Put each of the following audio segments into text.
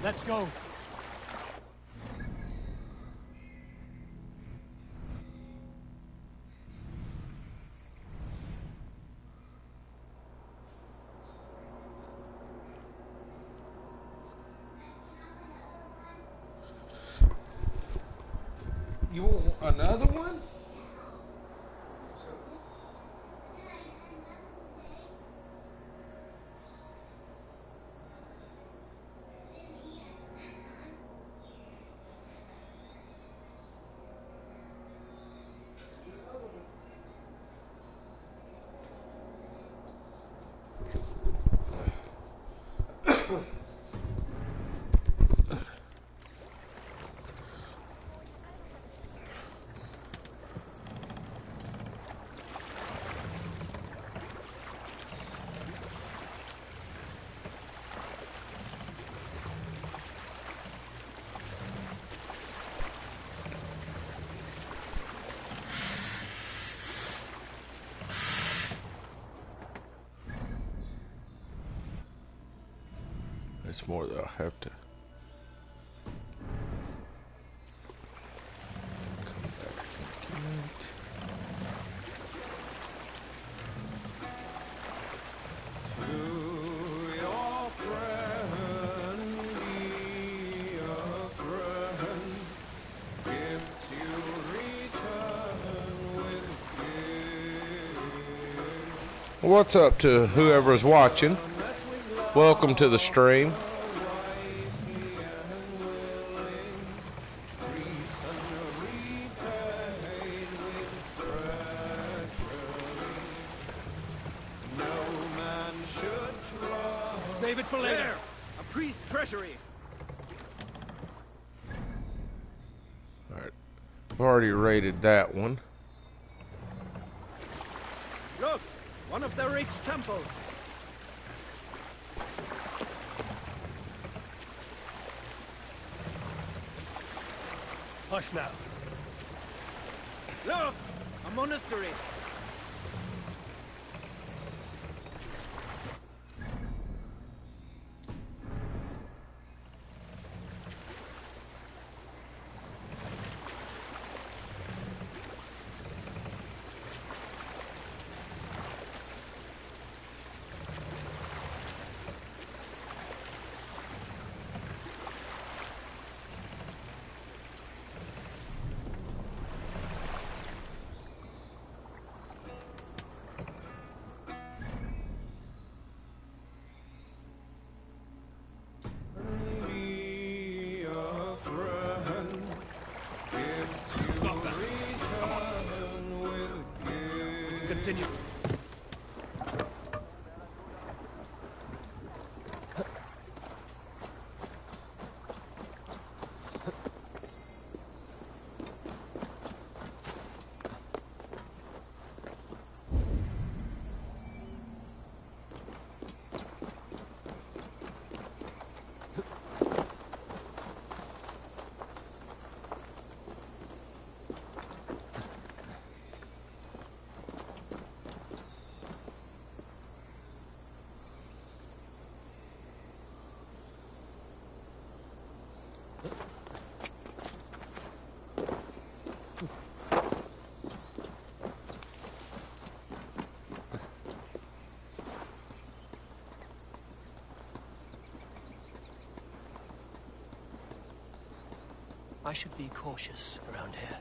Let's go. You want another one? It's more that I have to come back and get. To your friend, be a friend. Gifts you return with gifts. What's up to whoever's watching? Welcome to the stream. Save it for later. There, a priest's treasury. Alright. I've already raided that one. Look, one of the rich temples. Hush now. Look, a monastery. Continue. I should be cautious around here.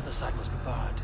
other side must be barred.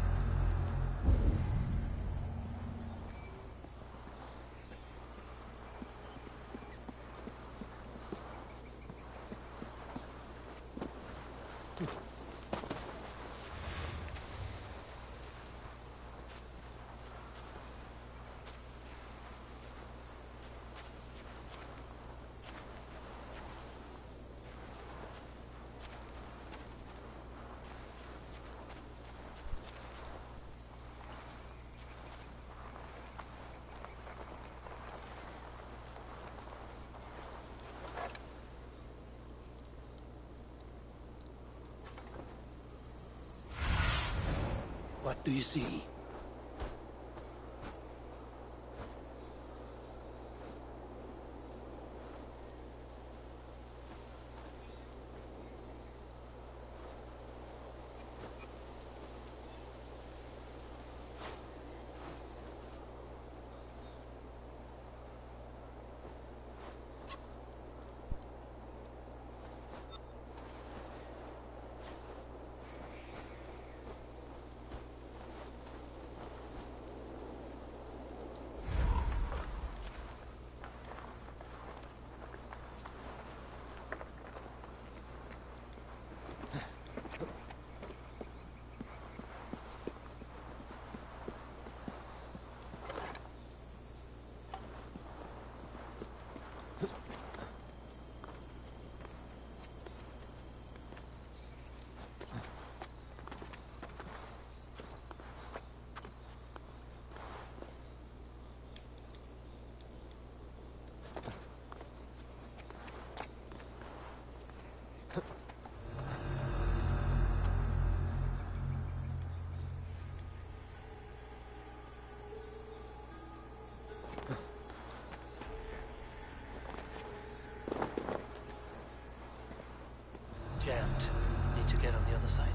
What do you see? Jammed. Need to get on the other side.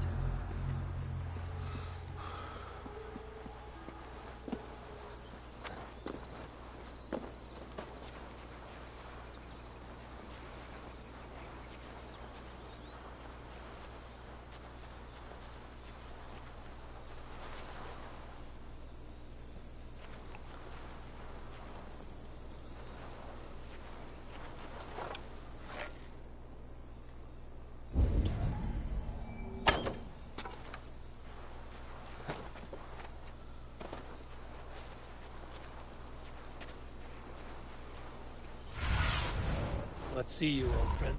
Let's see you, old friend.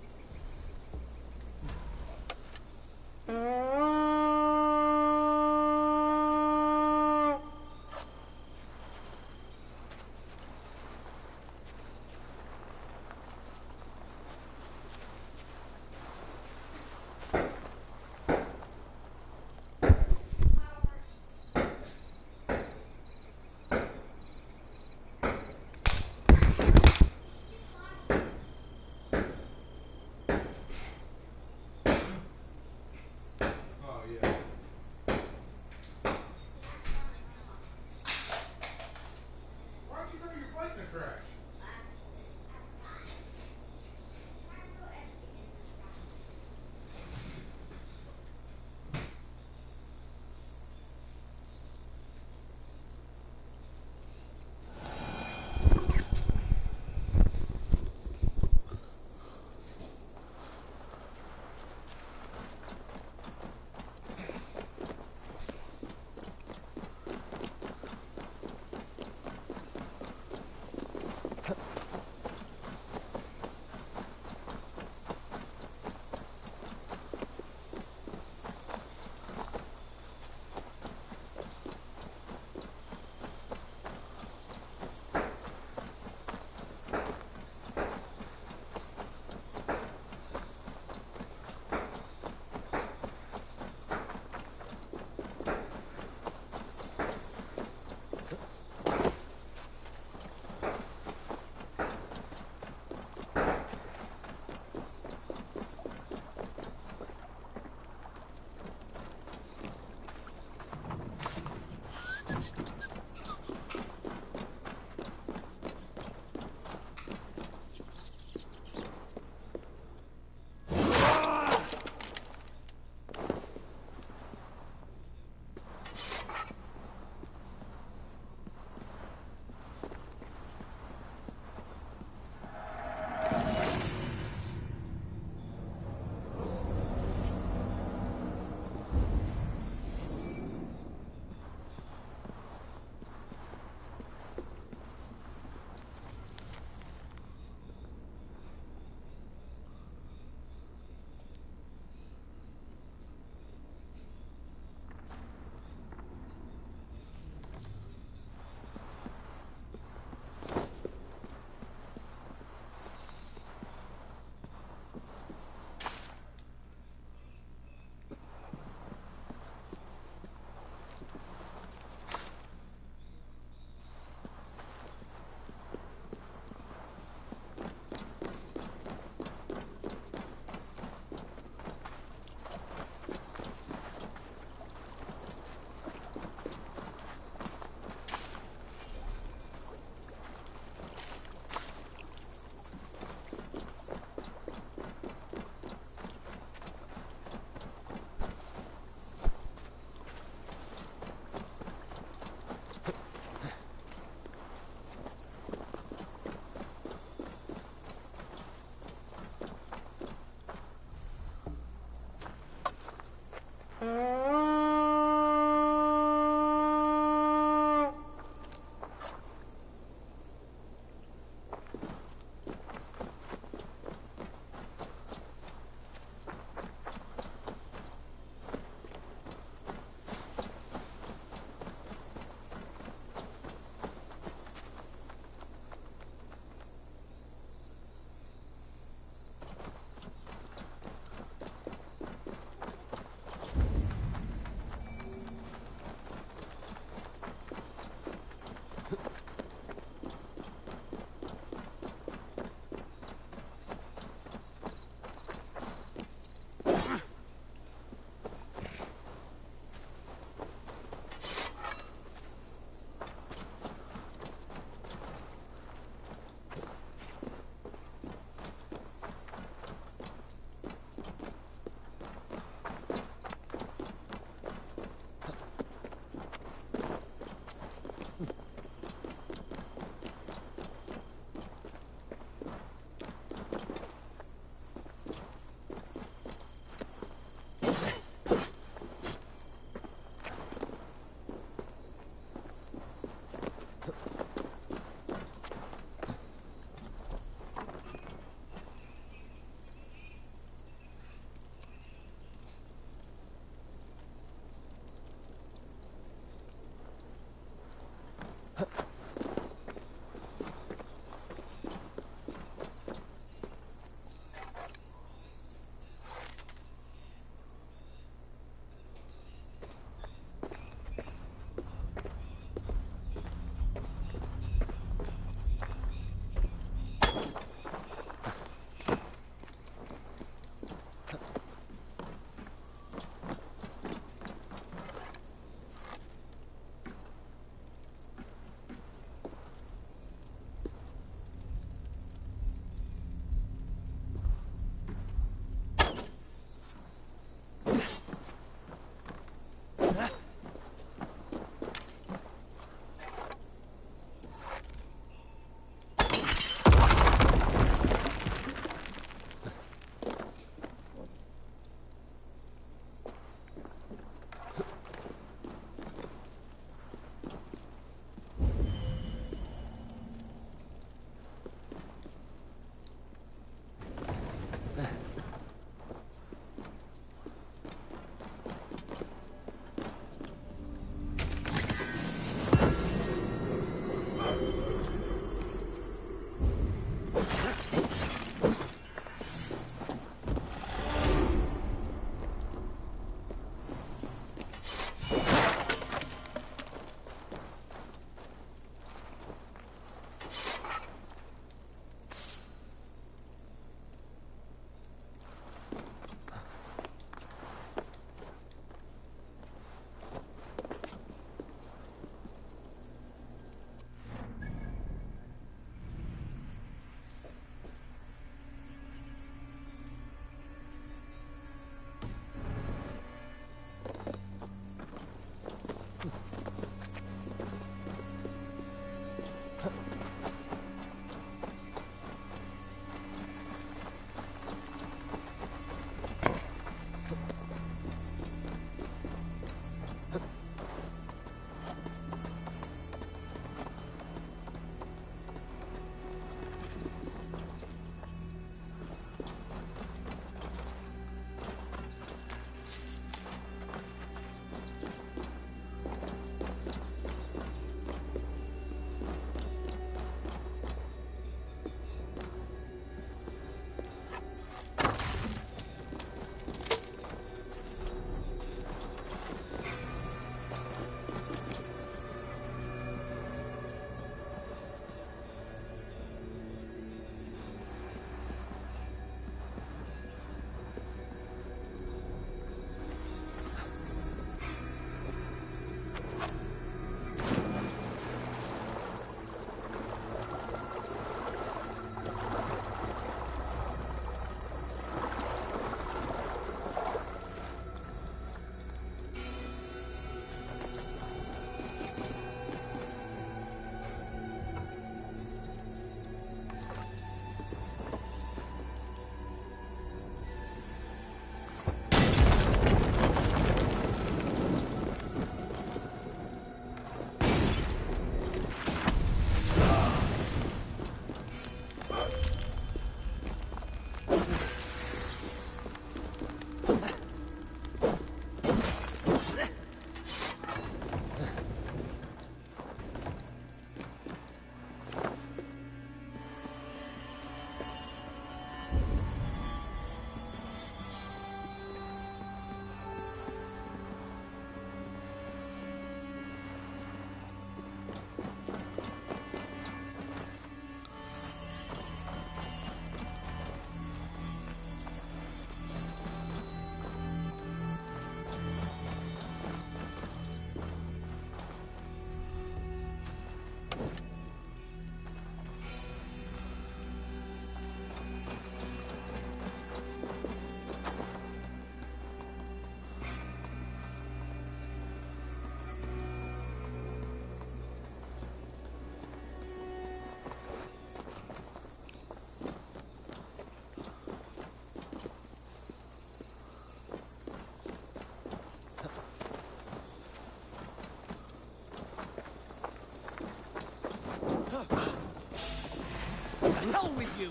hell with you!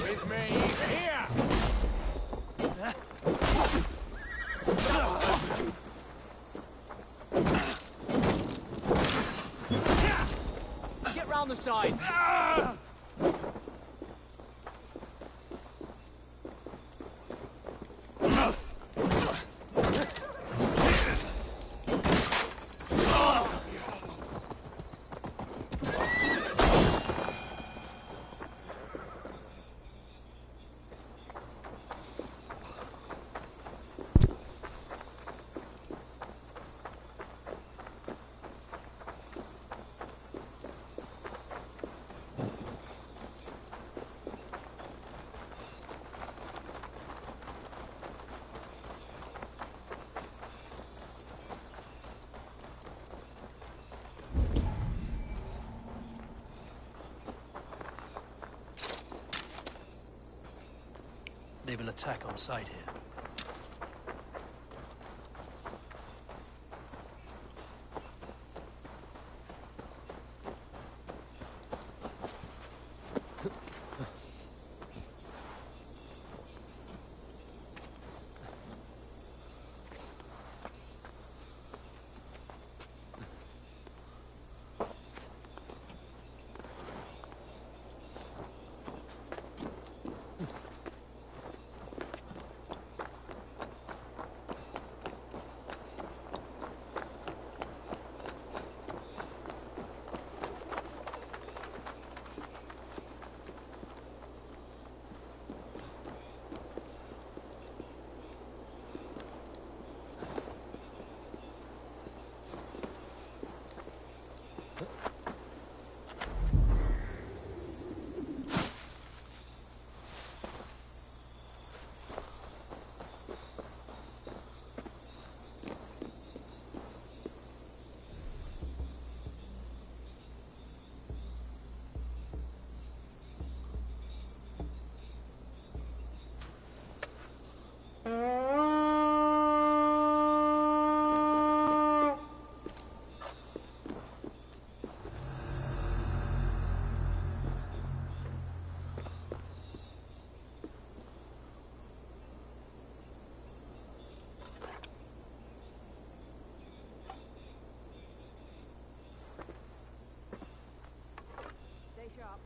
With me, here! Get round the side! They will attack on sight here. Stay sharp.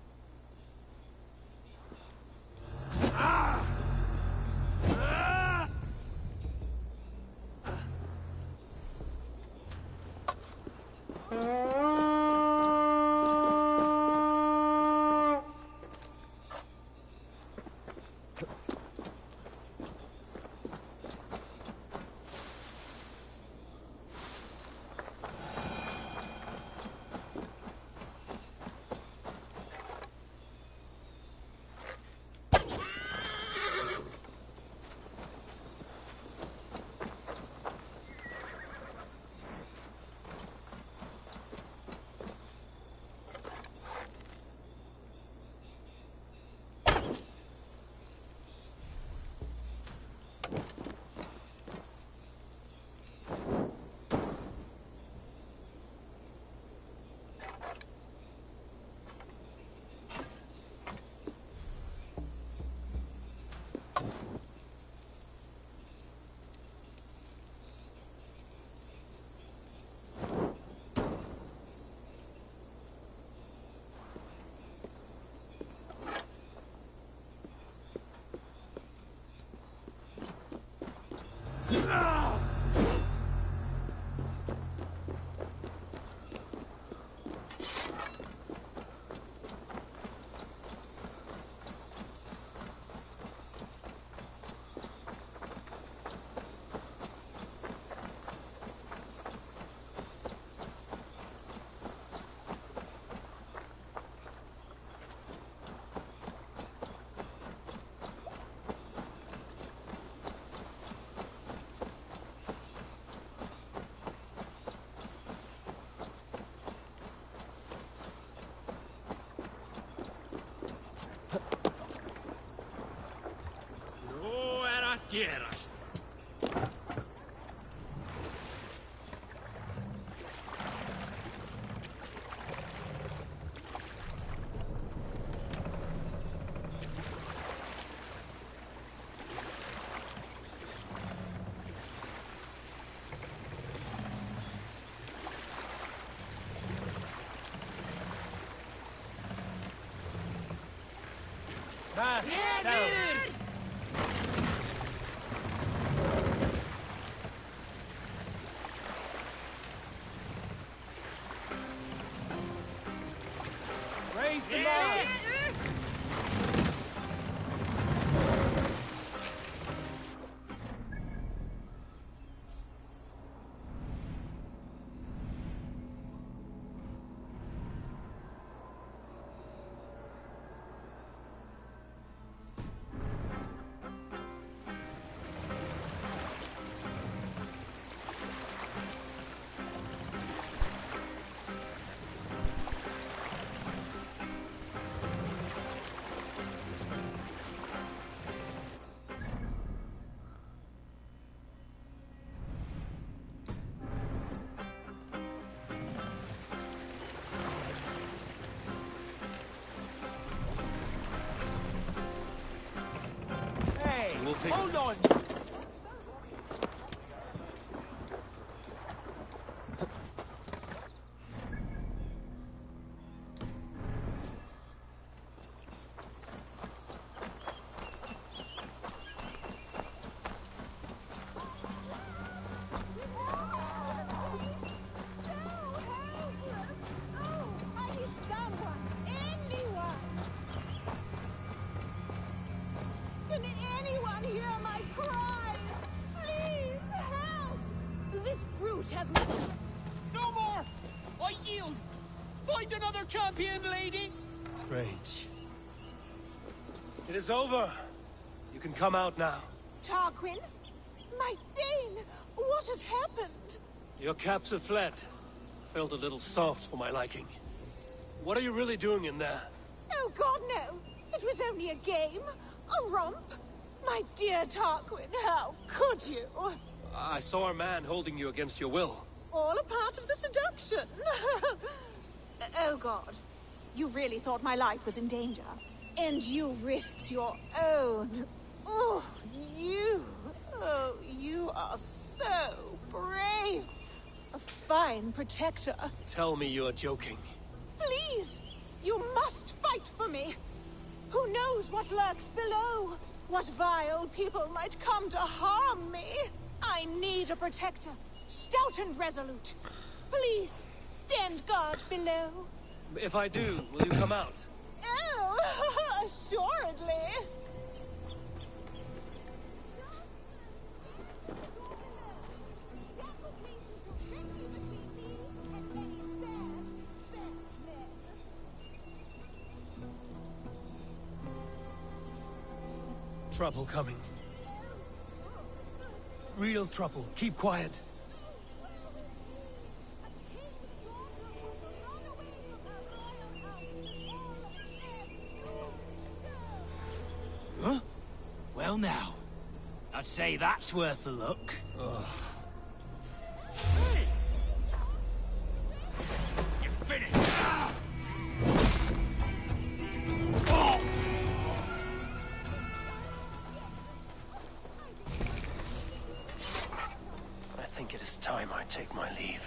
pig. Hold on! Can anyone hear my cries? Please help! This brute has much. No more! I yield! Find another champion, lady! Strange. It is over. You can come out now. Tarquin? My Thane! What has happened? Your caps have fled. Felt a little soft for my liking. What are you really doing in there? Oh God, no! It was only a game. A romp. My dear Tarquin, how could you? I saw a man holding you against your will. All a part of the seduction. Oh God. You really thought my life was in danger. And you risked your own. Oh, you are so brave. A fine protector. Tell me you are joking. Please, you must fight for me. Who knows what lurks below? What vile people might come to harm me? I need a protector, stout and resolute. Please, stand guard below. If I do, will you come out? Oh, assuredly. Trouble coming. Real trouble. Keep quiet. Huh? Well now, I'd say that's worth a look. You're finished! Ah! Oh! I think it is time I take my leave.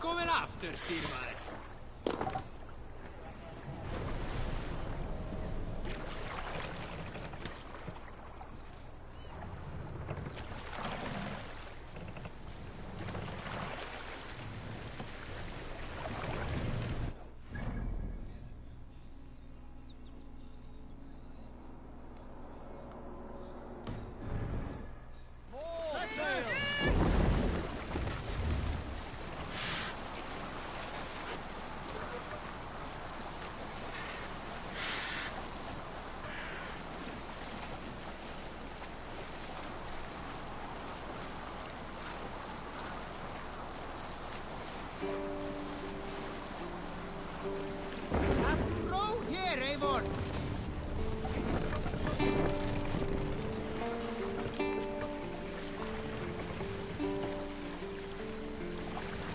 Välkommen after, Styrmare.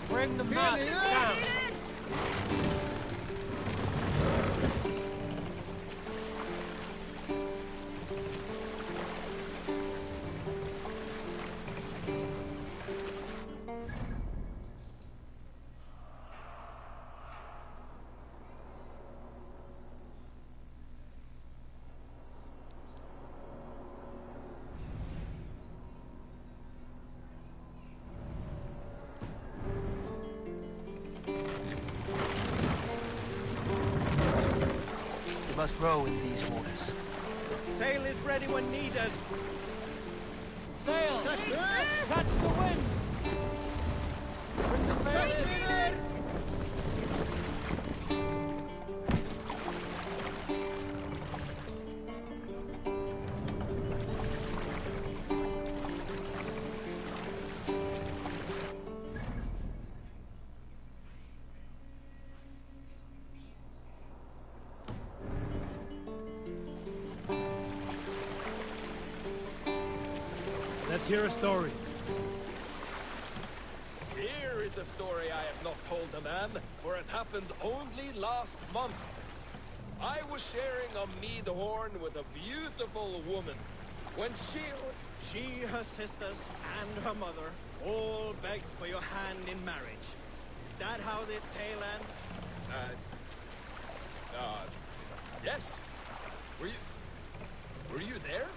Bring the mast down. We must row in these waters. Sail is ready when needed. Sail! Catch the wind! Bring the sail in! Let's hear a story. Here is a story I have not told a man, for it happened only last month. I was sharing a mead horn with a beautiful woman. When She, her sisters, and her mother all begged for your hand in marriage. Is that how this tale ends? Yes. Were you there?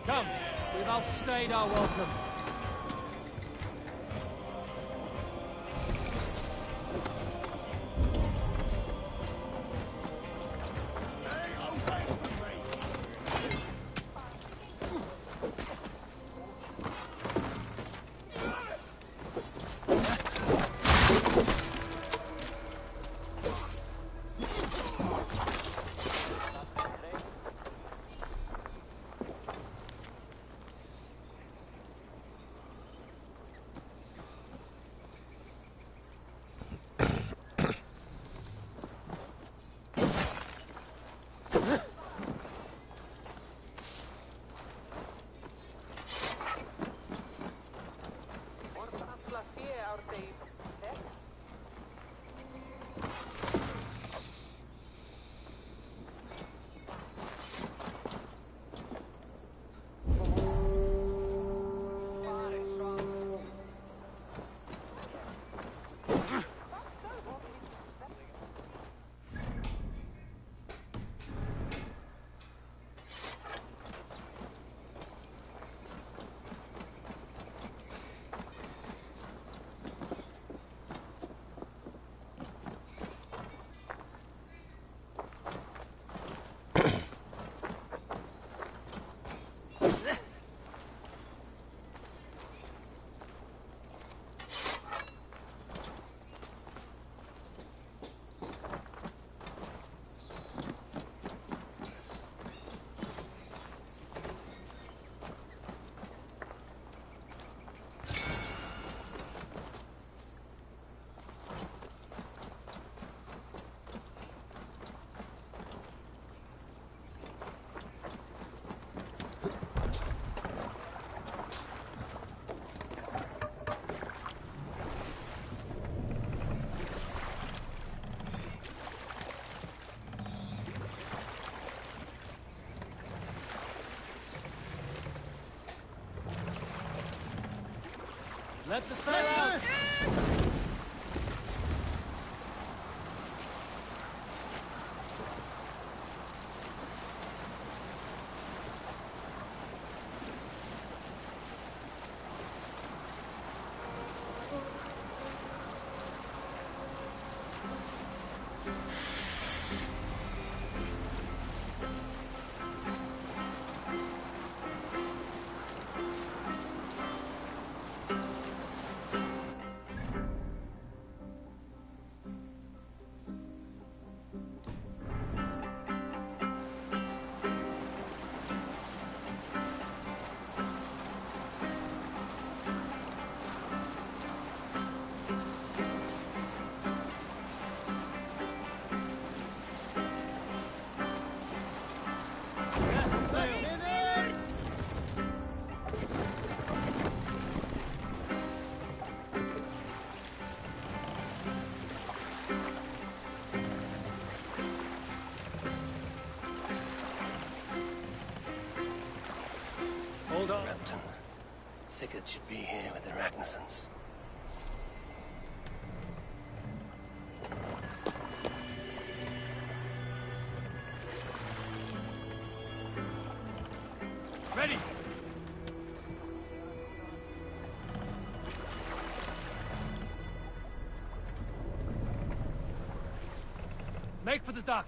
Come, we've outstayed our welcome. Let the sail out! Hold on. Repton. Sigurd should be here with the Ragnarsons. Ready! Make for the dock.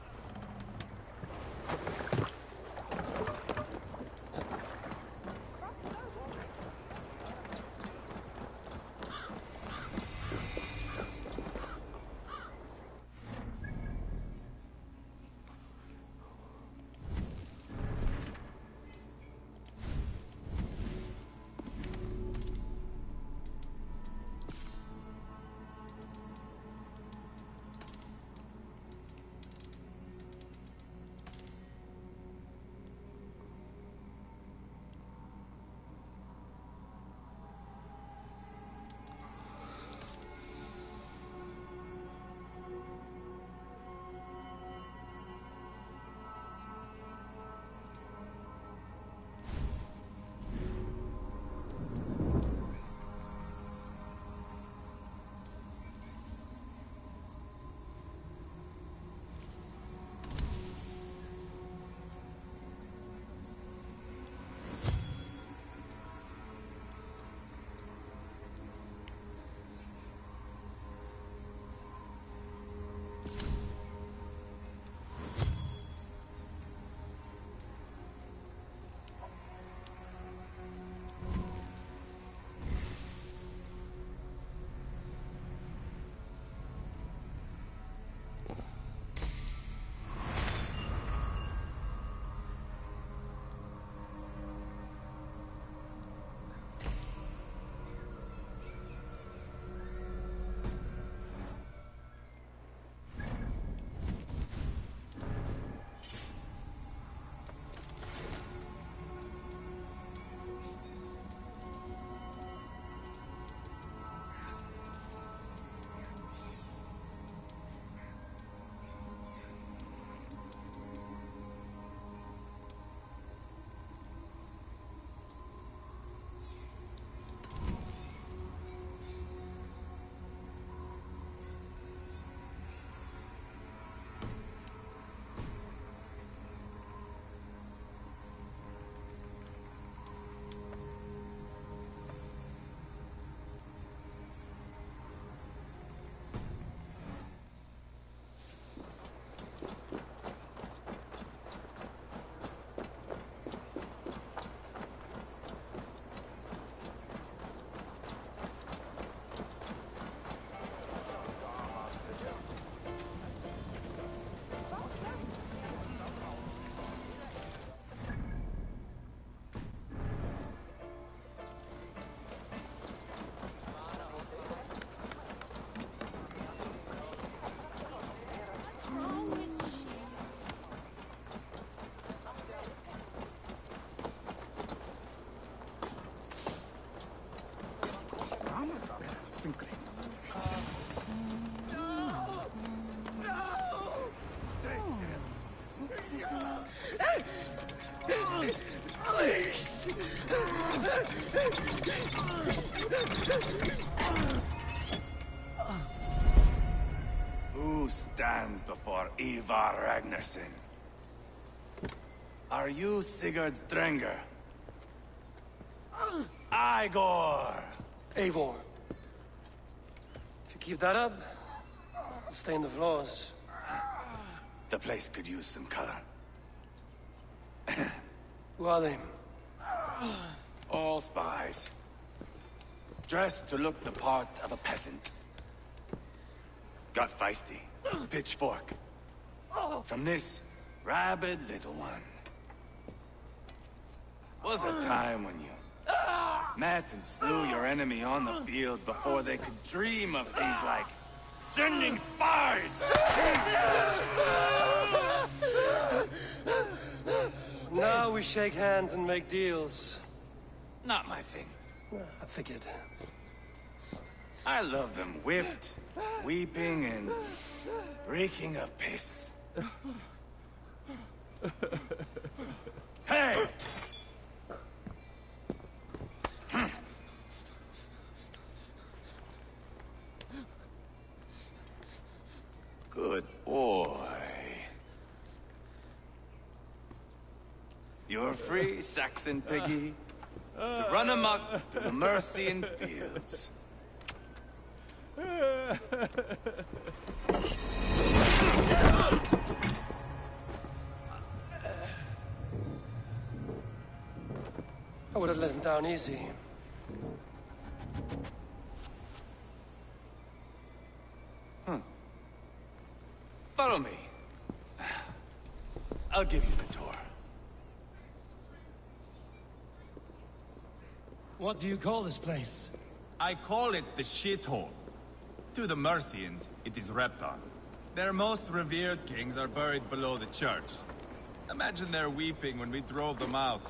Who stands before Ivar Ragnarsson? Are you Sigurd Drenger? Igor! Eivor. If you keep that up, I'll stay in the floors. The place could use some color. Who are they? All spies. Dressed to look the part of a peasant. Got feisty. Pitchfork. From this rabid little one. Was a time when you met and slew your enemy on the field before they could dream of things like sending spies! Now we shake hands and make deals. Not my thing. I figured. I love them whipped, weeping, and reeking of piss. Hey! Good boy. You're free, Saxon piggy, to run amok to the Mercian fields. I would have let him down easy. Follow me. I'll give you the tour. What do you call this place? I call it the shithole. To the Mercians, it is Repton. Their most revered kings are buried below the church. Imagine their weeping when we drove them out.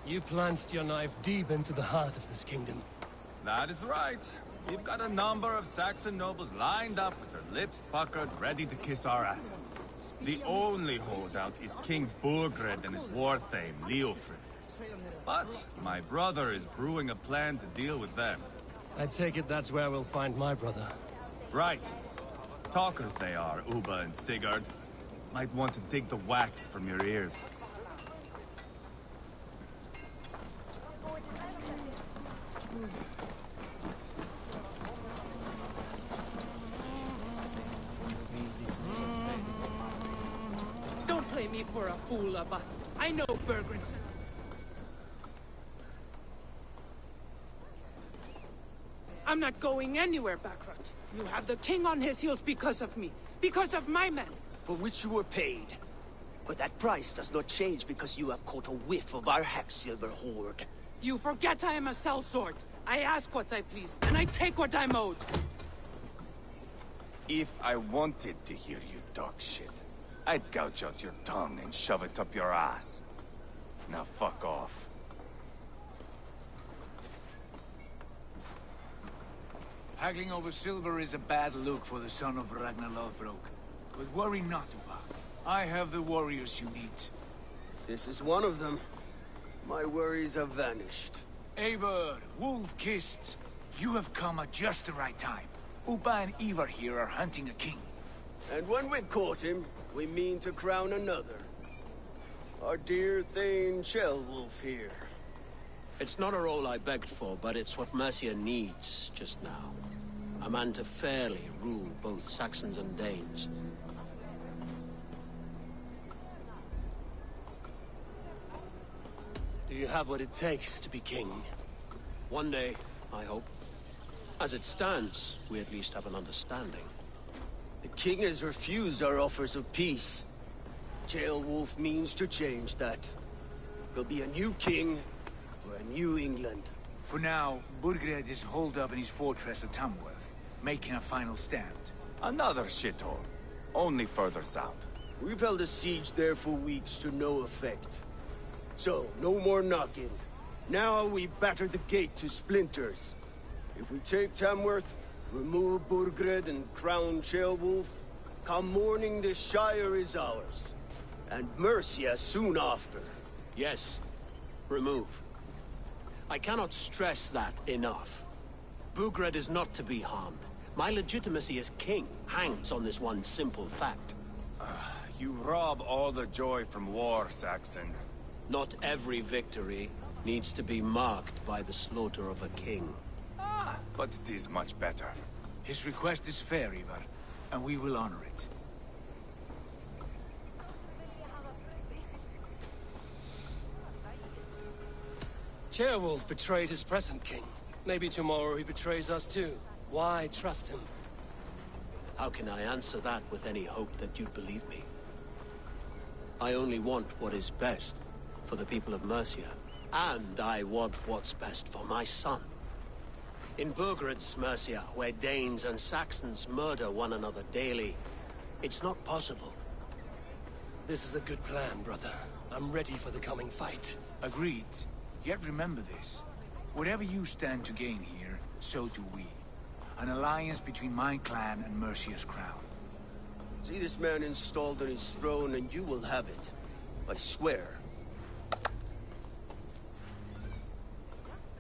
You plunged your knife deep into the heart of this kingdom. That is right. We've got a number of Saxon nobles lined up with their lips puckered, ready to kiss our asses. The only holdout is King Burgred and his war thane, Leofrid. But my brother is brewing a plan to deal with them. I take it that's where we'll find my brother. Right. Talkers they are, Uba and Sigurd. Might want to dig the wax from your ears. Don't play me for a fool, Abba. I know Bergrenson. I'm not going anywhere, Backrot. You have the king on his heels because of me. Because of my men. For which you were paid. But that price does not change because you have caught a whiff of our Hacksilver hoard. You forget I am a sellsword. I ask what I please, and I take what I'm owed. If I wanted to hear you talk shit, I'd gouge out your tongue and shove it up your ass. Now fuck off. Haggling over silver is a bad look for the son of Ragnar Lothbrok. But worry not, Uba. I have the warriors you need. This is one of them. My worries have vanished. Eivor, Wolf-Kissed, you have come at just the right time. Uba and Ivar here are hunting a king. And when we've caught him, we mean to crown another. Our dear Thane Ceolwulf here. It's not a role I begged for, but it's what Mercia needs just now. A man to fairly rule both Saxons and Danes. Do you have what it takes to be king? One day, I hope. As it stands, we at least have an understanding. The king has refused our offers of peace. Ceolwulf means to change that. There'll be a new king for a new England. For now, Burgred is holed up in his fortress at Tamworth, making a final stand. Another shithole. Only further south. We've held a siege there for weeks to no effect. So, no more knocking. Now we batter the gate to splinters. If we take Tamworth, remove Burgred and crown Ceolwulf, come morning the Shire is ours. And Mercia soon after. Yes. Remove. I cannot stress that enough. Bugred is not to be harmed. My legitimacy as king hangs on this one simple fact. You rob all the joy from war, Saxon. Not every victory needs to be marked by the slaughter of a king. But it is much better. His request is fair, Ivar, and we will honor it. Ceolwulf betrayed his present king. Maybe tomorrow he betrays us too. Why trust him? How can I answer that with any hope that you'd believe me? I only want what is best for the people of Mercia. And I want what's best for my son. In Burgred's Mercia, where Danes and Saxons murder one another daily, it's not possible. This is a good plan, brother. I'm ready for the coming fight. Agreed. Yet remember this. Whatever you stand to gain here, so do we. An alliance between my clan and Mercia's crown. See this man installed on his throne and you will have it. I swear.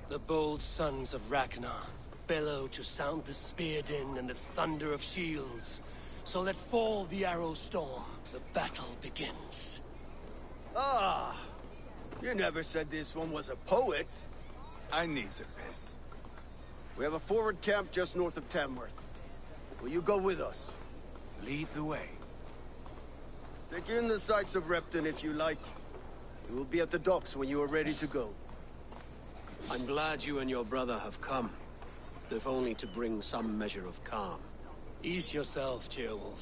The bold sons of Ragnar bellow to sound the spear din and the thunder of shields. So let fall the arrow storm. The battle begins. Ah! You never said this one was a poet. I need to piss. We have a forward camp just north of Tamworth. Will you go with us? Lead the way. Take in the sights of Repton if you like. We will be at the docks when you are ready to go. I'm glad you and your brother have come, if only to bring some measure of calm. Ease yourself, Ceolwulf.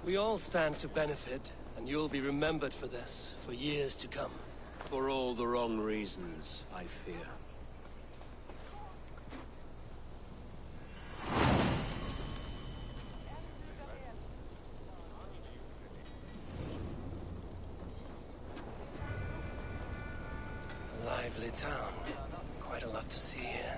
We all stand to benefit, and you'll be remembered for this, for years to come. For all the wrong reasons, I fear. A lively town. Quite a lot to see here.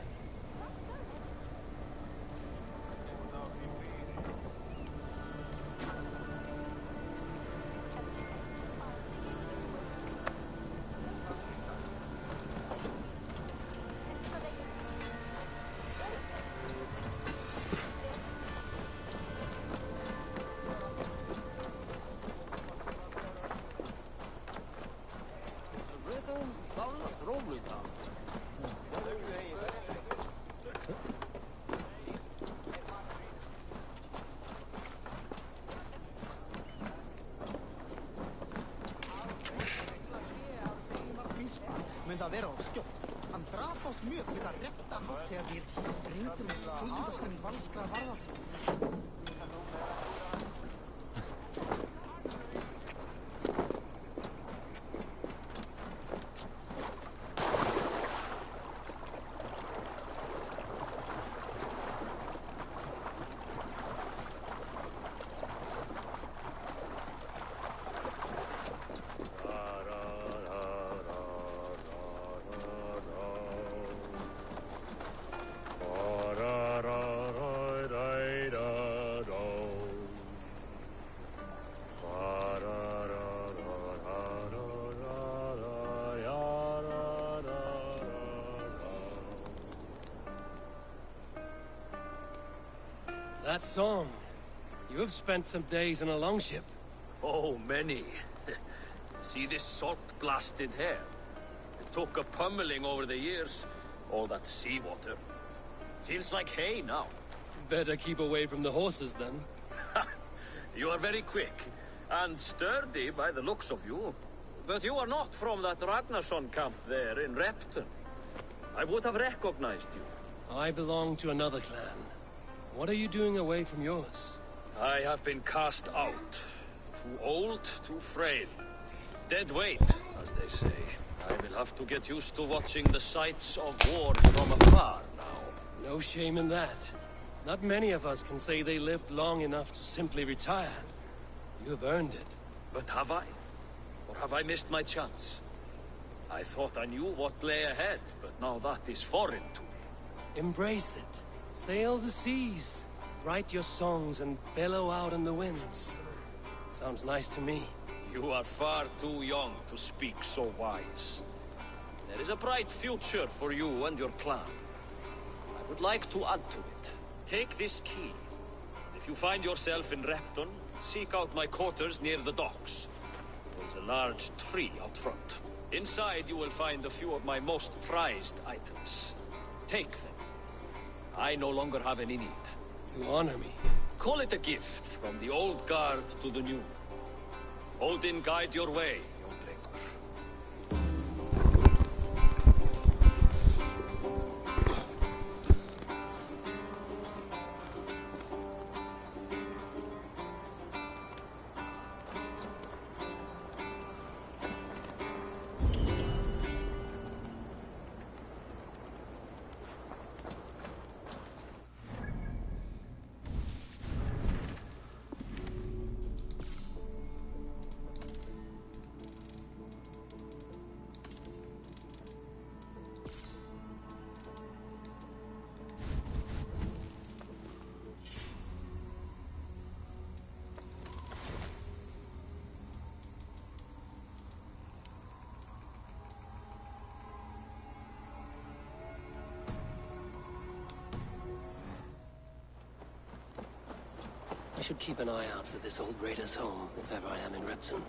Men það vera á skjótt. Hann drap oss mjög við að rétta hátt þegar við sprengdum með stundastum valskra varðaldsins. That song. You have spent some days in a longship. Oh, many. See this salt-blasted hair? It took a pummeling over the years. All that seawater. Feels like hay now. Better keep away from the horses, then. You are very quick. And sturdy by the looks of you. But you are not from that Ragnarsson camp there in Repton. I would have recognized you. I belong to another clan. What are you doing away from yours? I have been cast out. Too old, too frail. Dead weight, as they say. I will have to get used to watching the sights of war from afar now. No shame in that. Not many of us can say they lived long enough to simply retire. You have earned it. But have I? Or have I missed my chance? I thought I knew what lay ahead, but now that is foreign to me. Embrace it. Sail the seas. Write your songs and bellow out in the winds. Sounds nice to me. You are far too young to speak so wise. There is a bright future for you and your clan. I would like to add to it. Take this key. If you find yourself in Repton, seek out my quarters near the docks. There's a large tree out front. Inside you will find a few of my most prized items. Take them. I no longer have any need. You honor me. Call it a gift from the old guard to the new. Odin guide your way, young drengur. I should keep an eye out for this old raider's home, if ever I am in Repton.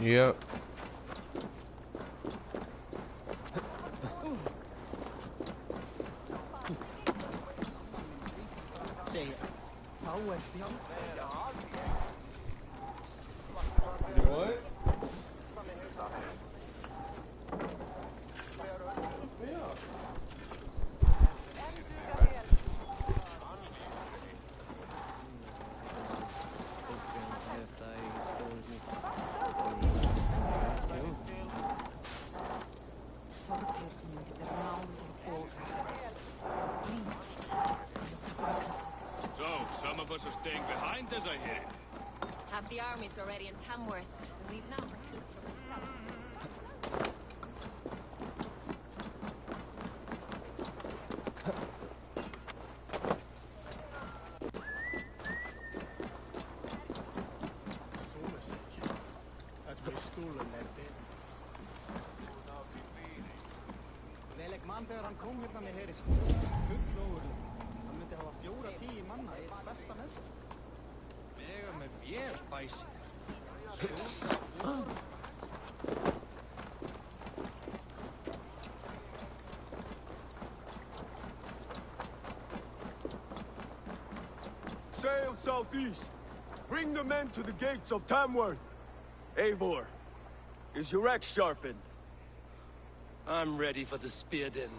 Yep. What? So, some of us are staying behind as I hear it. Half the army's already in Tamworth. Leave now for help from the south. That's my school in that bit. Velek mann þegar hann kom hérna með heri fullóður. Hann myndi hafa 4-10 manna í besta með sig. Mega með vél, bæsing. Sail southeast. Bring the men to the gates of Tamworth. Eivor, is your axe sharpened? I'm ready for the spear din.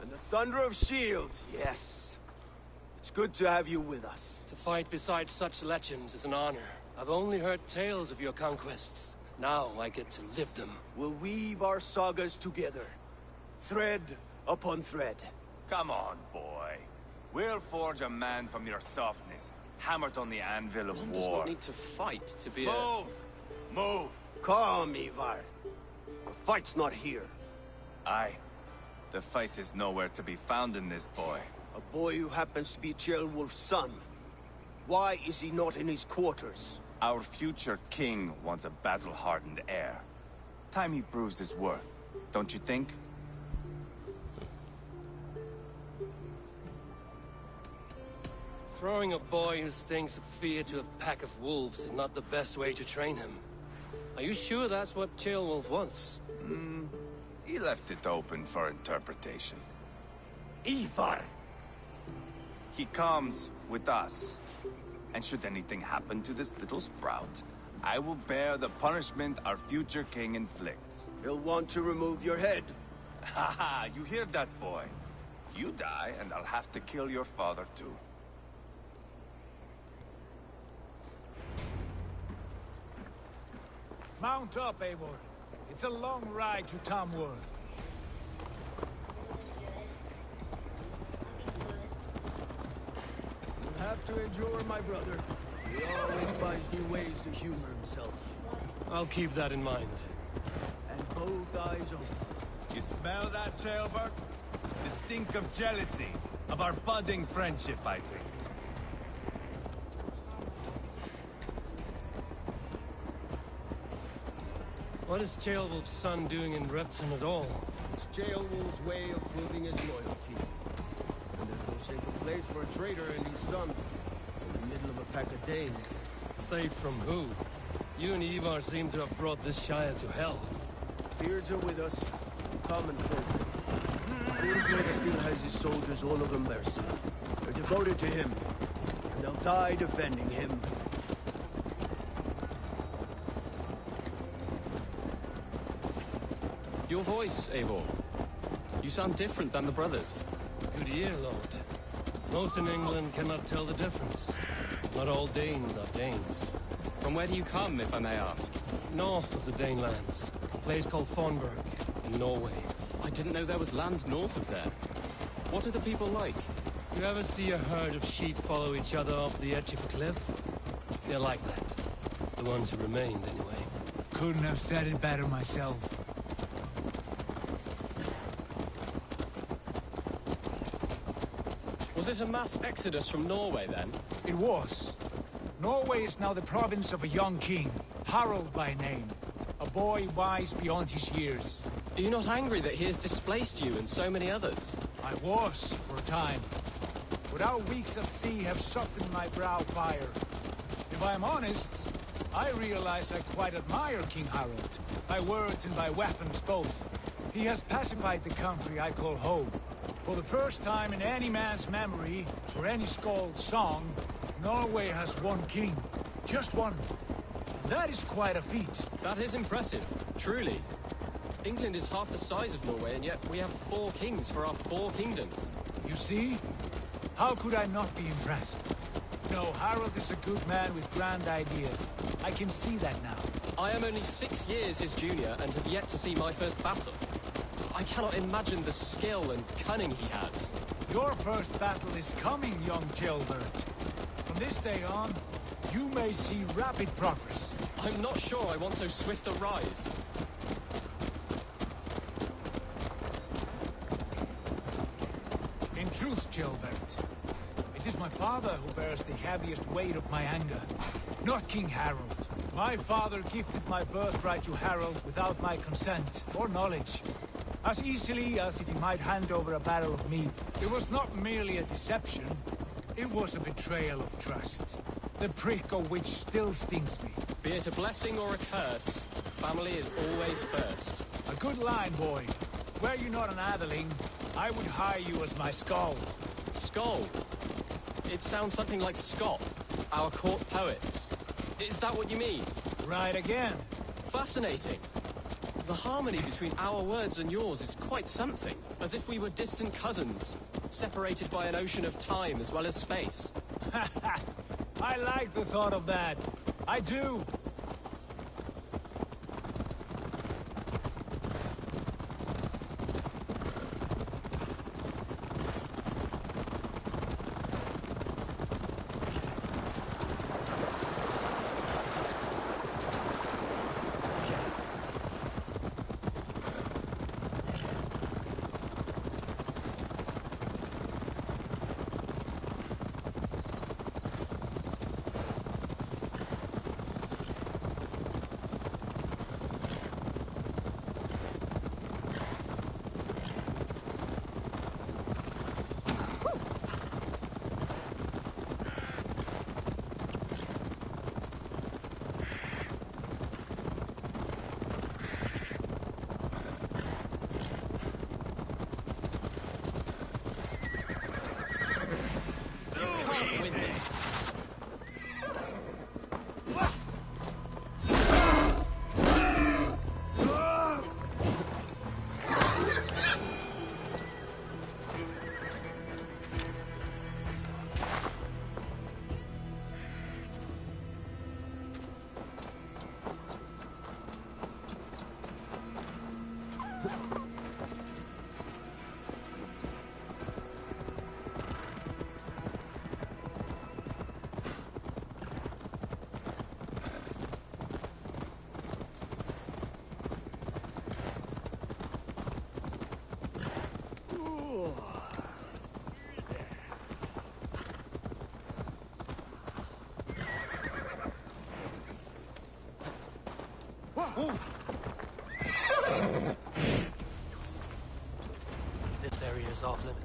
And the thunder of shields, yes. It's good to have you with us. To fight beside such legends is an honor. I've only heard tales of your conquests. Now I get to live them. We'll weave our sagas together. Thread upon thread. Come on, boy. We'll forge a man from your softness, hammered on the anvil of One war. does not need to fight to be Move! Move! Calm, Ivar. The fight's not here. Aye. The fight is nowhere to be found in this boy. A boy who happens to be Ceolwulf's son. Why is he not in his quarters? Our future king wants a battle-hardened heir. Time he proves his worth, don't you think? Throwing a boy who stinks of fear to a pack of wolves is not the best way to train him. Are you sure that's what Ceolwulf wants? He left it open for interpretation. Ivar! He comes with us. And should anything happen to this little sprout, I will bear the punishment our future king inflicts. He'll want to remove your head. Haha, you hear that, boy? You die, and I'll have to kill your father, too. Mount up, Eivor. It's a long ride to Tamworth. You'll have to endure, my brother. He always finds new ways to humor himself. I'll keep that in mind. And both eyes open. You smell that, Jailbird? The stink of jealousy, of our budding friendship, I think. What is Ceolwulf's son doing in Repton at all? It's Ceolwulf's way of proving his loyalty. And there's no safer place for a traitor and his son in the middle of a pack of Danes. Safe from who? You and Ivar seem to have brought this Shire to hell. Fears are with us, common folk. Borgred still has his soldiers all over Mercia. They're devoted to him, and they'll die defending him. Your voice, Eivor. You sound different than the brothers. Good ear, Lord. Most in England cannot tell the difference. Not all Danes are Danes. From where do you come, if I may ask? North of the Danelands. A place called Thornburg, in Norway. I didn't know there was land north of there. What are the people like? You ever see a herd of sheep follow each other off the edge of a cliff? They're like that. The ones who remained, anyway. Couldn't have said it better myself. Was it a mass exodus from Norway, then? It was. Norway is now the province of a young king, Harald by name. A boy wise beyond his years. Are you not angry that he has displaced you and so many others? I was, for a time. But our weeks at sea have softened my brow fire. If I am honest, I realize I quite admire King Harald. By words and by weapons both. He has pacified the country I call home. For the first time in any man's memory, or any skald's song, Norway has one king. Just one. And that is quite a feat. That is impressive, truly. England is half the size of Norway, and yet we have 4 kings for our 4 kingdoms. You see? How could I not be impressed? No, Harald is a good man with grand ideas. I can see that now. I am only 6 years his junior, and have yet to see my first battle. I cannot imagine the skill and cunning he has. Your first battle is coming, young Gilbert. From this day on, you may see rapid progress. I'm not sure I want so swift a rise. In truth, Gilbert, it is my father who bears the heaviest weight of my anger, not King Harald. My father gifted my birthright to Harald without my consent or knowledge. As easily as if he might hand over a barrel of meat. It was not merely a deception, it was a betrayal of trust. The prick of which still stings me. Be it a blessing or a curse, family is always first. A good line, boy. Were you not an atheling, I would hire you as my skald. Skald? It sounds something like Scott, our court poets. Is that what you mean? Right again. Fascinating. The harmony between our words and yours is quite something. As if we were distant cousins, separated by an ocean of time as well as space. I like the thought of that. I do. This area is off limits.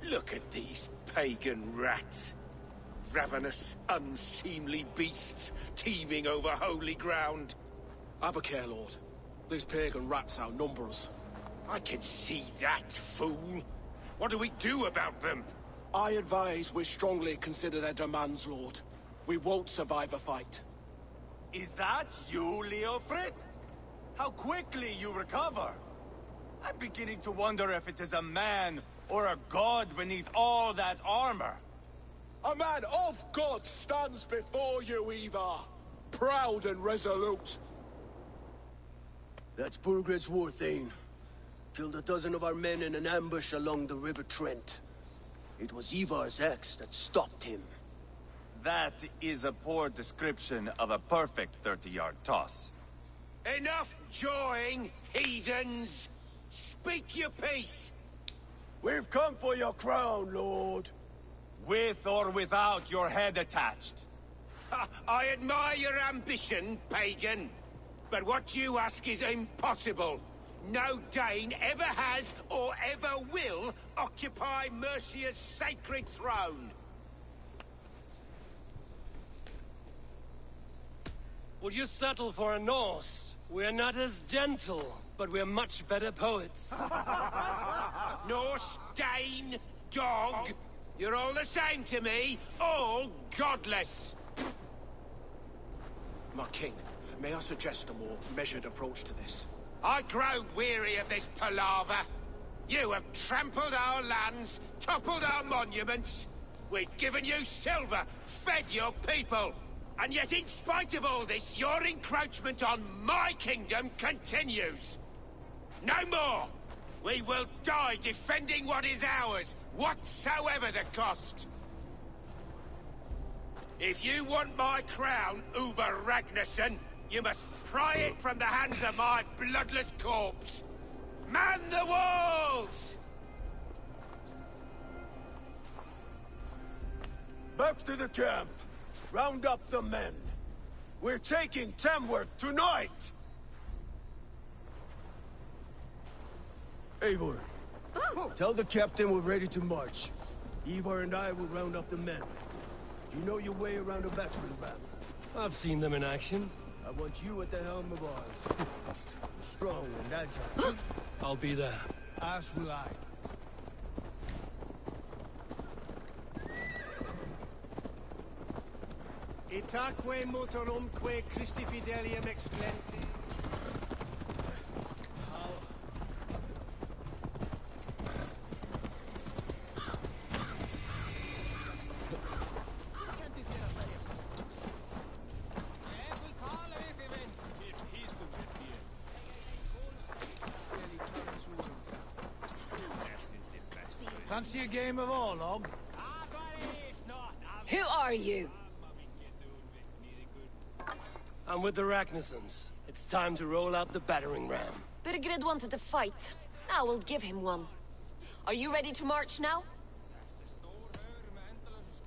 Look at these pagan rats. Ravenous, unseemly beasts teeming over holy ground. Have a care, Lord. These pagan rats outnumber us. I can see that, fool. What do we do about them? I advise we strongly consider their demands, Lord. We won't survive a fight. Is that you, Leofrid? How quickly you recover! I'm beginning to wonder if it is a man or a god beneath all that armor. A man of God stands before you, Ivar. Proud and resolute. That's Burgred's Warthane. Killed a dozen of our men in an ambush along the River Trent. It was Ivar's axe that stopped him. That is a poor description of a perfect 30-yard toss. Enough jawing, heathens! Speak your piece! We've come for your crown, Lord. With or without your head attached. I admire your ambition, pagan. But what you ask is impossible. No Dane ever has or ever will occupy Mercia's sacred throne. Would you settle for a Norse? We're not as gentle, but we're much better poets. Norse, Dane, dog. You're all the same to me. All godless. My king, may I suggest a more measured approach to this? I grow weary of this palaver. You have trampled our lands, toppled our monuments. We've given you silver, fed your people. And yet, in spite of all this, your encroachment on my kingdom continues. No more! We will die defending what is ours, whatsoever the cost. If you want my crown, Uber Ragnarsson, you must pry it from the hands of my bloodless corpse. Man the walls! Back to the camp. Round up the men. We're taking Tamworth tonight! Eivor, tell the captain we're ready to march. Ivar and I will round up the men. Do you know your way around a battering ram? I've seen them in action. I want you at the helm of ours. Strong and agile. I'll be there. As will I. Itaque motorumque Christi fidelium explenti. Fancy a game of Orlog? Who are you? I'm with the Ragnarsons. It's time to roll out the battering ram. Burgred wanted to fight. Now we'll give him one. Are you ready to march now?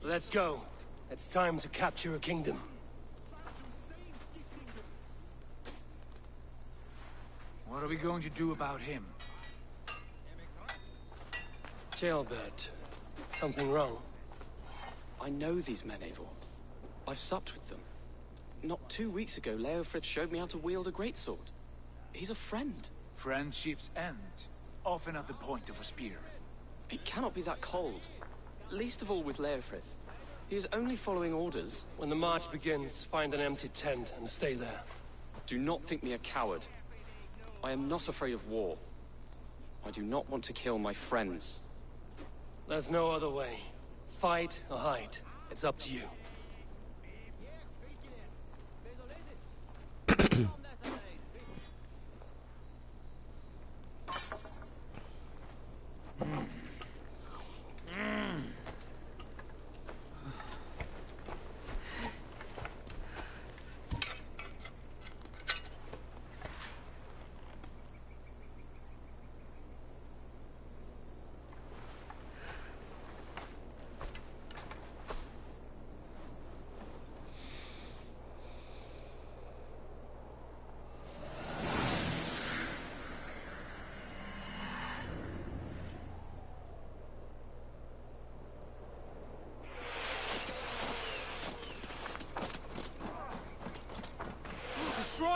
Let's go. It's time to capture a kingdom. What are we going to do about him? Jailbird. Something wrong? I know these men, Eivor. I've supped with them. Not 2 weeks ago, Leofrith showed me how to wield a greatsword. He's a friend. Friendships end, often at the point of a spear. It cannot be that cold. Least of all with Leofrith. He is only following orders. When the march begins, find an empty tent and stay there. Do not think me a coward. I am not afraid of war. I do not want to kill my friends. There's no other way. Fight or hide. It's up to you.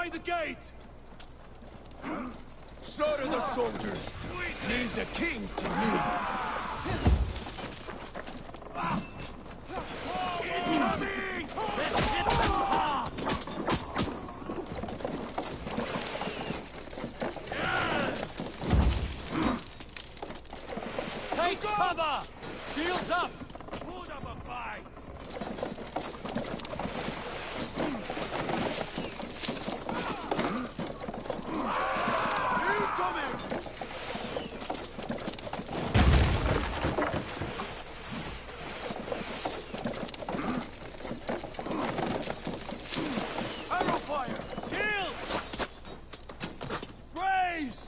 Fortify the gate! Slaughter the soldiers! Leave the king to me! Incoming! Let's hit them hard! Take cover! Shields up! Put up a fight! Incoming! Arrow fire! Shield! Raise!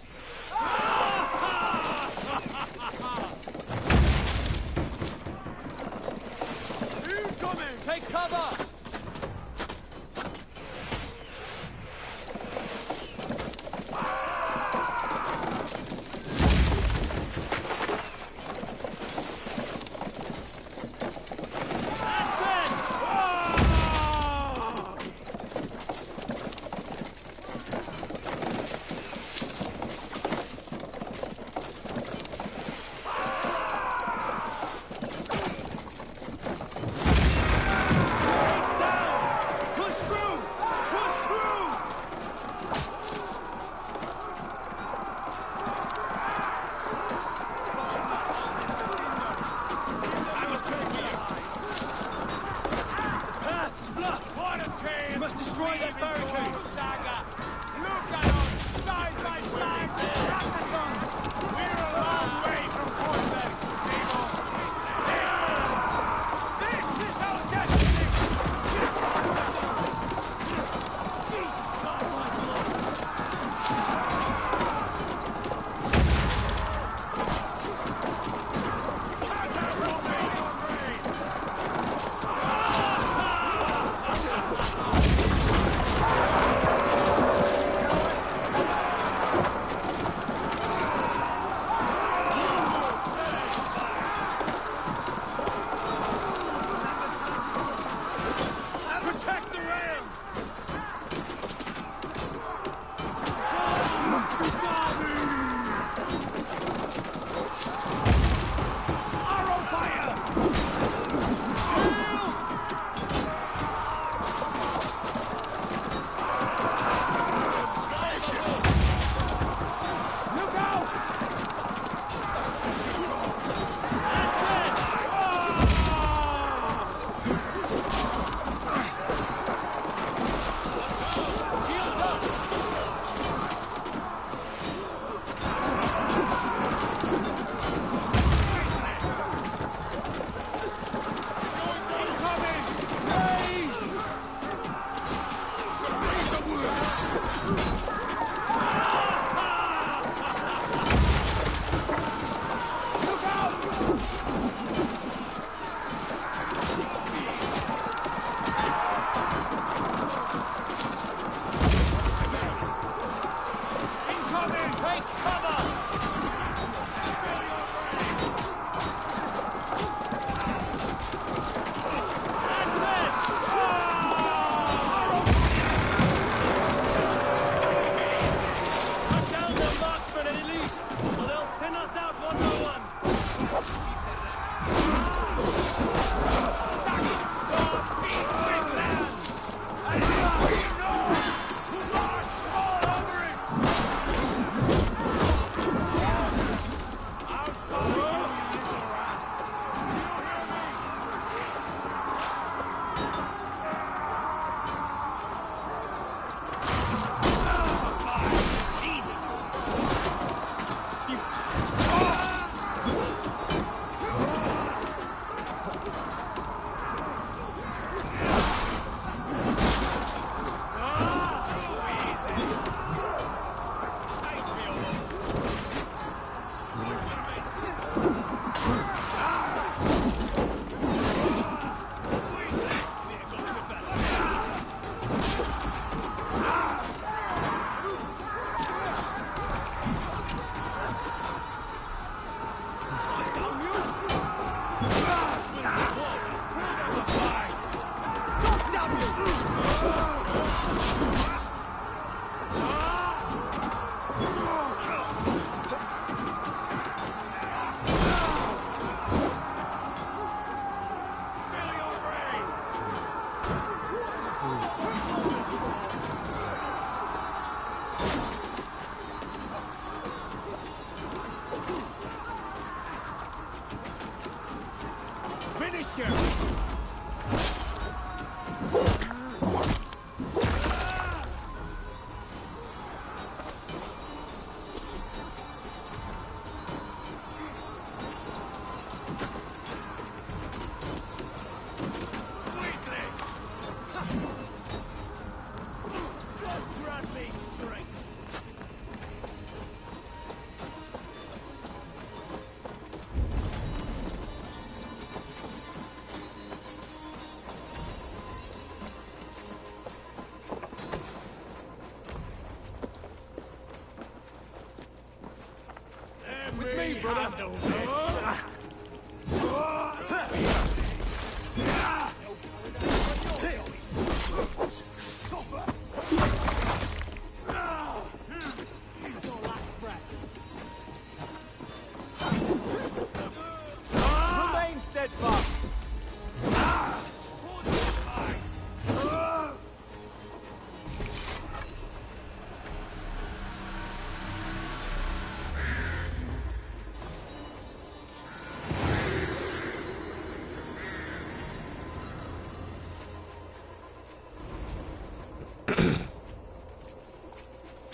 Finish him! With me, brother! Remain steadfast!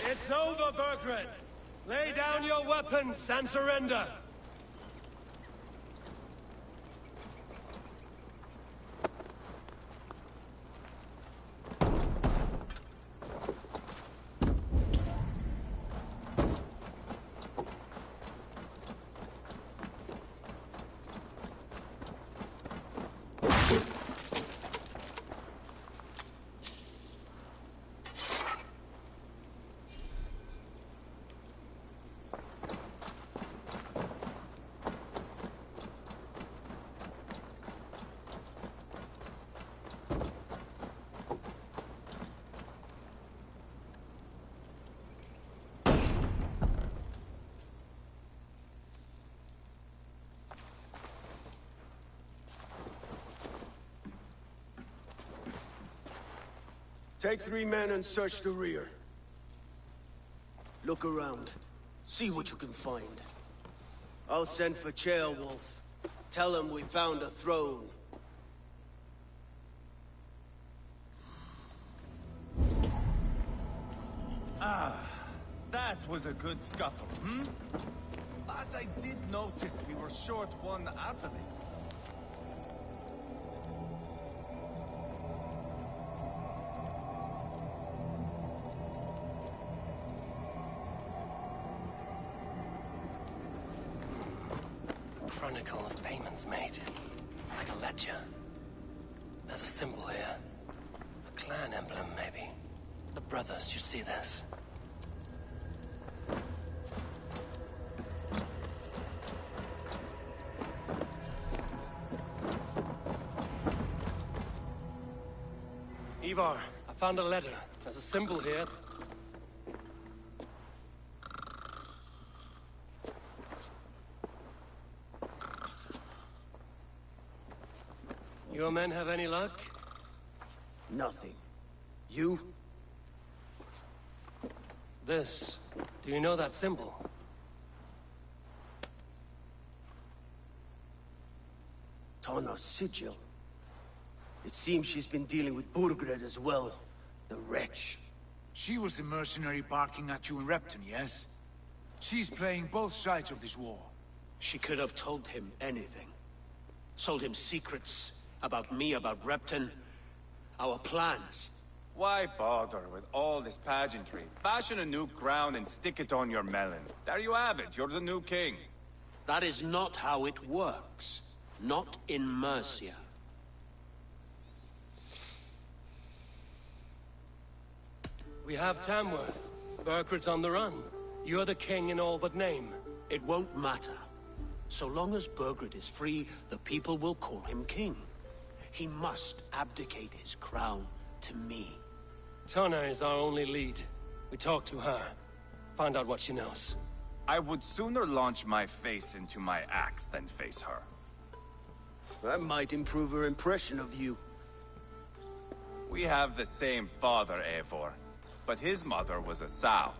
It's over, Burgred! Lay down your weapons and surrender! Take 3 men and search the rear. Look around. See what you can find. I'll send for Ceolwulf. Tell him we found a throne. Ah, that was a good scuffle, hmm? But I did notice we were short one athlete. Chronicle of payments made. Like a ledger. There's a symbol here. A clan emblem, maybe. The brothers should see this. Ivar, I found a letter. There's a symbol here. Your men have any luck? Nothing. You? This. Do you know that symbol? Tana's sigil. It seems she's been dealing with Burgred as well. The wretch. She was the mercenary barking at you in Repton, yes? She's playing both sides of this war. She could have told him anything. Sold him secrets about me, about Repton, our plans. Why bother with all this pageantry? Fashion a new crown and stick it on your melon. There you have it, you're the new king. That is not how it works. Not in Mercia. We have Tamworth. Burgred's on the run. You're the king in all but name. It won't matter. So long as Burgred is free, the people will call him king. He must abdicate his crown to me. Tana is our only lead. We talk to her. Find out what she knows. I would sooner launch my face into my axe than face her. That might improve her impression of you. We have the same father, Eivor, but his mother was a sow.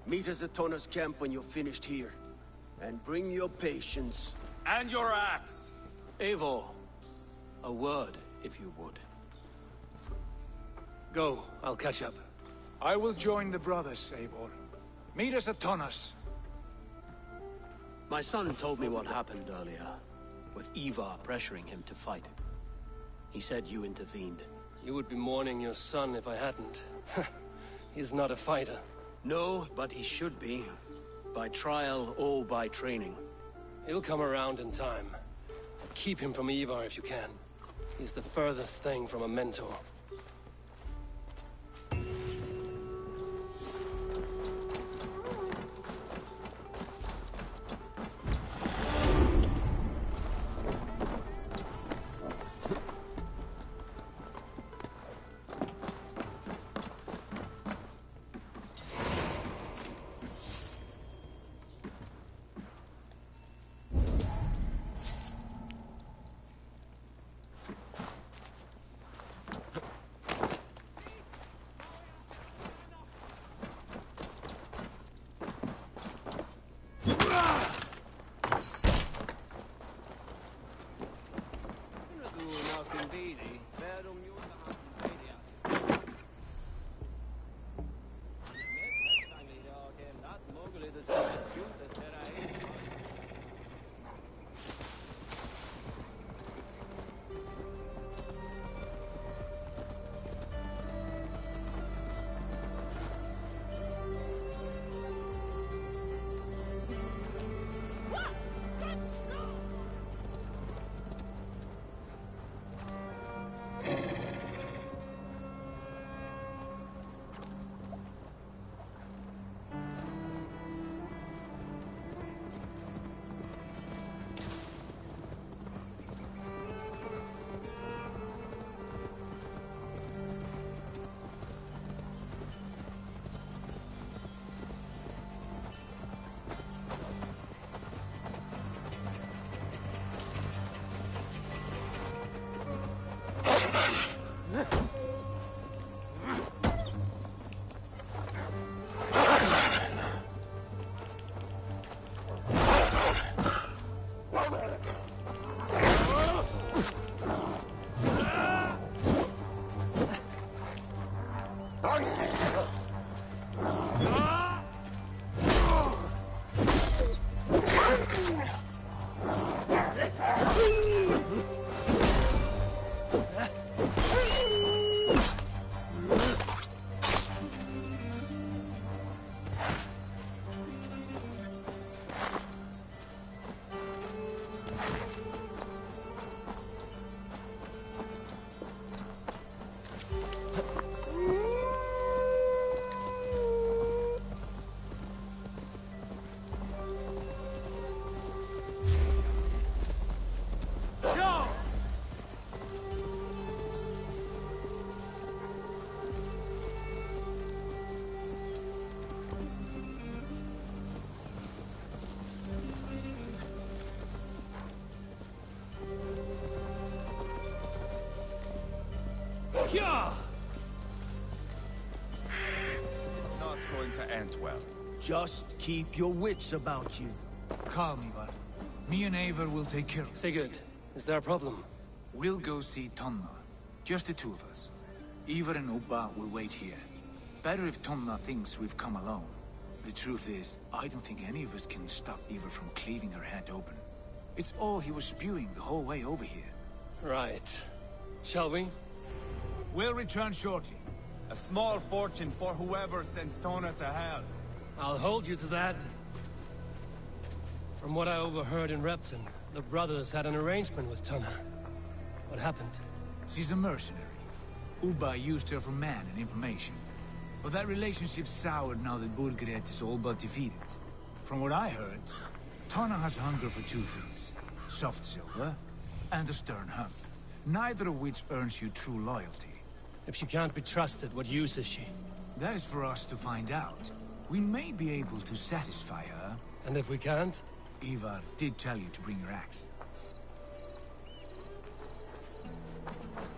Meet us at Tona's camp when you're finished here. And bring your patience. And your axe! Eivor, a word, if you would. Go, I'll catch up. I will join the brothers, Eivor. Meet us at Tona's. My son told me what happened earlier, with Ivar pressuring him to fight. He said you intervened. You would be mourning your son if I hadn't. He's not a fighter. No, but he should be. By trial or by training. He'll come around in time. Keep him from Ivar if you can. He's the furthest thing from a mentor. Not going to end well. Just keep your wits about you. Calm, Ivar. Me and Eivor will take care of it. Sigurd, is there a problem? We'll go see Tonna. Just the two of us. Ivar and Ubba will wait here. Better if Tonna thinks we've come alone. The truth is, I don't think any of us can stop Ivar from cleaving her head open. It's all he was spewing the whole way over here. Right. Shall we? We'll return shortly. A small fortune for whoever sent Tona to hell. I'll hold you to that. From what I overheard in Repton, the brothers had an arrangement with Tonna. What happened? She's a mercenary. Ubba used her for man and information. But that relationship soured now that Burgred is all but defeated. From what I heard, Tonna has hunger for two things. Soft silver and a stern hump. Neither of which earns you true loyalty. If she can't be trusted, what use is she? That is for us to find out. We may be able to satisfy her. And if we can't? Ivar did tell you to bring your axe.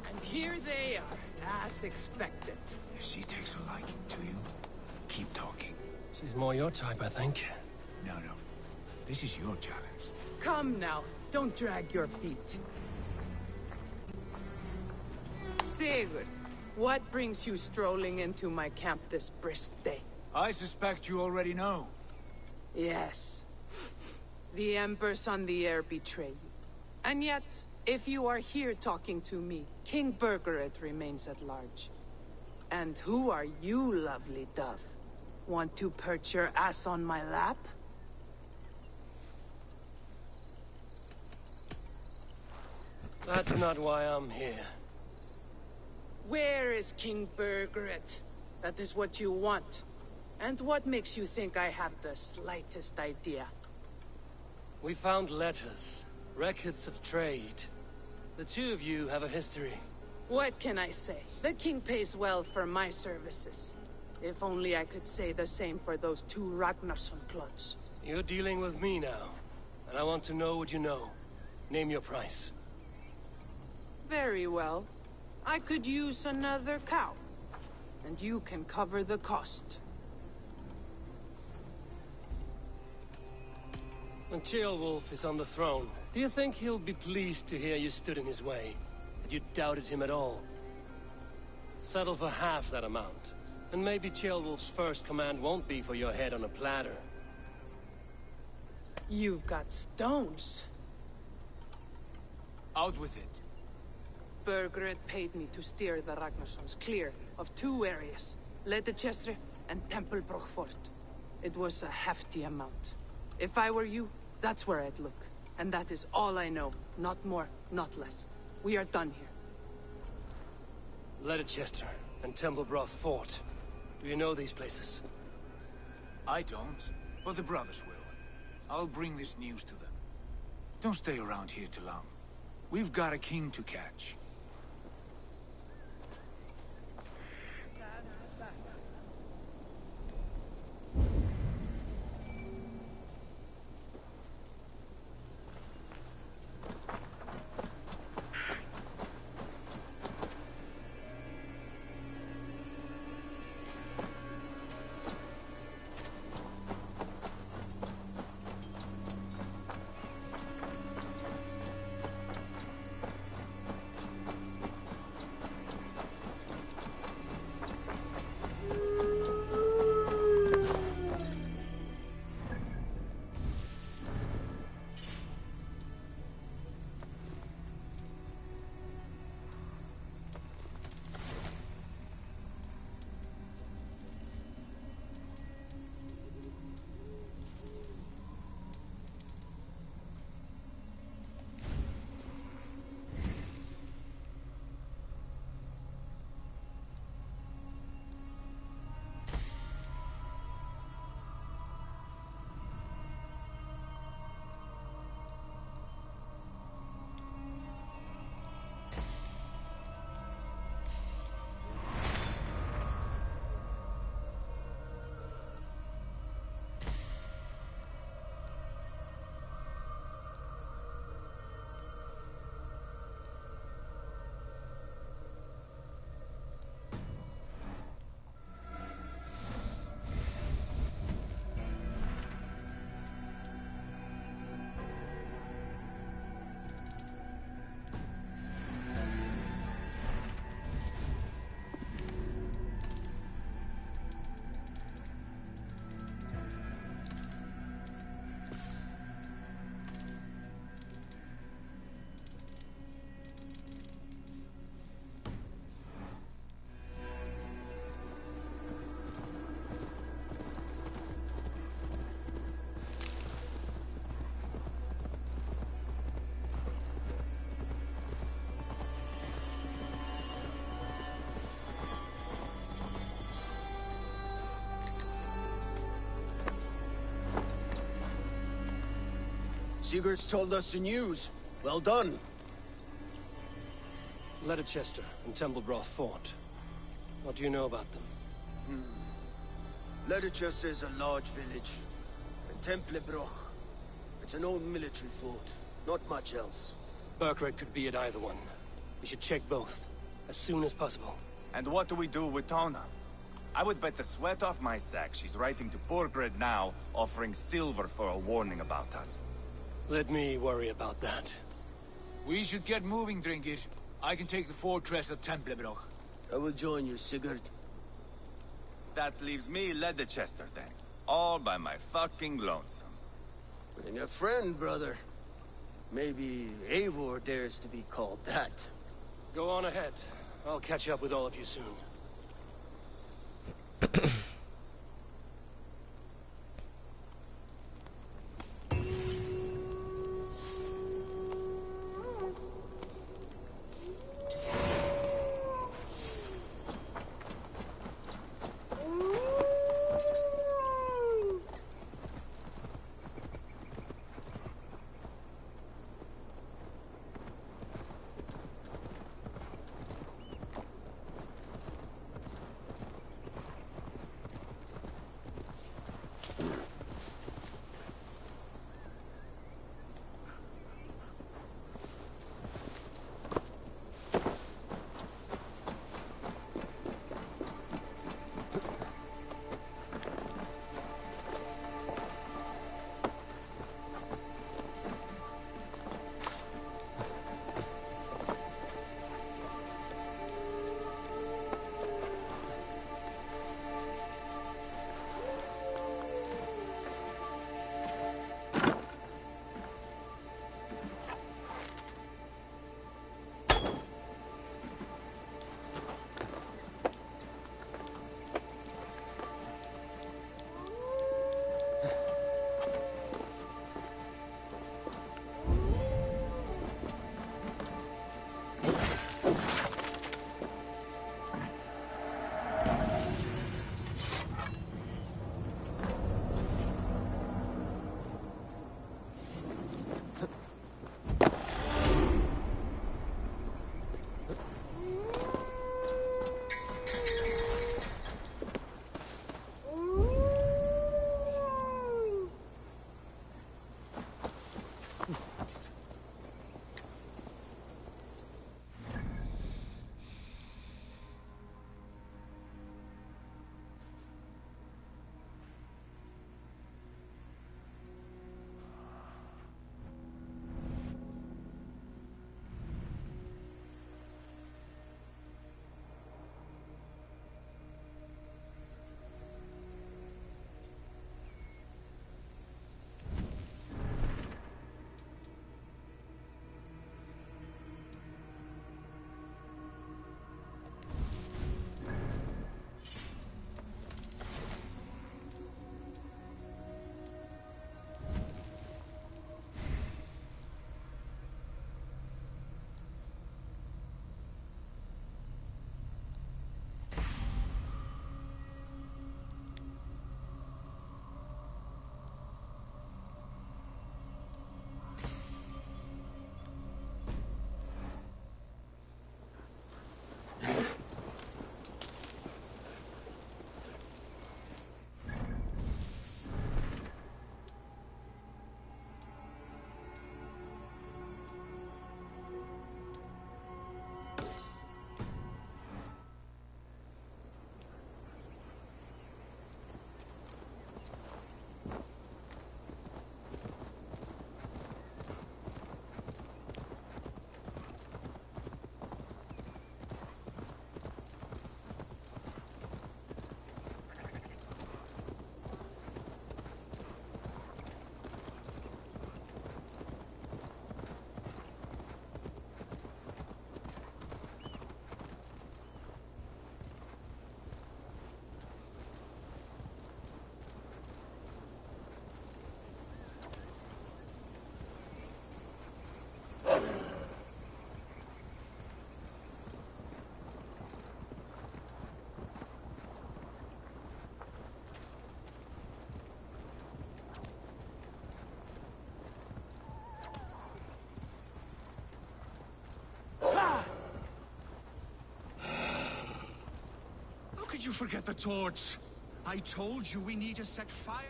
And here they are, as expected. If she takes a liking to you, keep talking. She's more your type, I think. No. This is your challenge. Come now, don't drag your feet. Sigurd, what brings you strolling into my camp this brisk day? I suspect you already know. Yes. The Emperor's on the air betrayed you. And yet, if you are here talking to me, King Bergeret remains at large. And who are you, lovely dove? Want to perch your ass on my lap? That's not why I'm here. Where is King Bergeret? That is what you want. And what makes you think I have the slightest idea? We found letters, records of trade. The two of you have a history. What can I say? The king pays well for my services. If only I could say the same for those two Ragnarsson clods. You're dealing with me now, and I want to know what you know. Name your price. Very well. I could use another cow. And you can cover the cost. When Ceolwulf is on the throne, do you think he'll be pleased to hear you stood in his way? That you doubted him at all? Settle for half that amount. And maybe Ceolwulf's first command won't be for your head on a platter. You've got stones. Out with it. Bergeret paid me to steer the Ragnarssons clear of two areas, Leitechestre and Templebroch Fort. It was a hefty amount. If I were you, that's where I'd look. And that is all I know. Not more, not less. We are done here. Leitechestre and Templebroch Fort. Do you know these places? I don't, but the brothers will. I'll bring this news to them. Don't stay around here too long. We've got a king to catch. Sigurd's told us the news. Well done. Leitechestre and Templebroch Fort. What do you know about them? Leitechestre is a large village. And Templebroch, it's an old military fort. Not much else. Bergeret could be at either one. We should check both. as soon as possible. And what do we do with Tona? I would bet the sweat off my sack she's writing to Borgred now, offering silver for a warning about us. Let me worry about that. We should get moving, Drinkir. I can take the fortress of Templebroch. I will join you, Sigurd. That leaves me Leicester then. All by my fucking lonesome. Bring a friend, brother. Maybe Eivor dares to be called that. Go on ahead. I'll catch up with all of you soon. Did you forget the torch? I told you we need to set fire.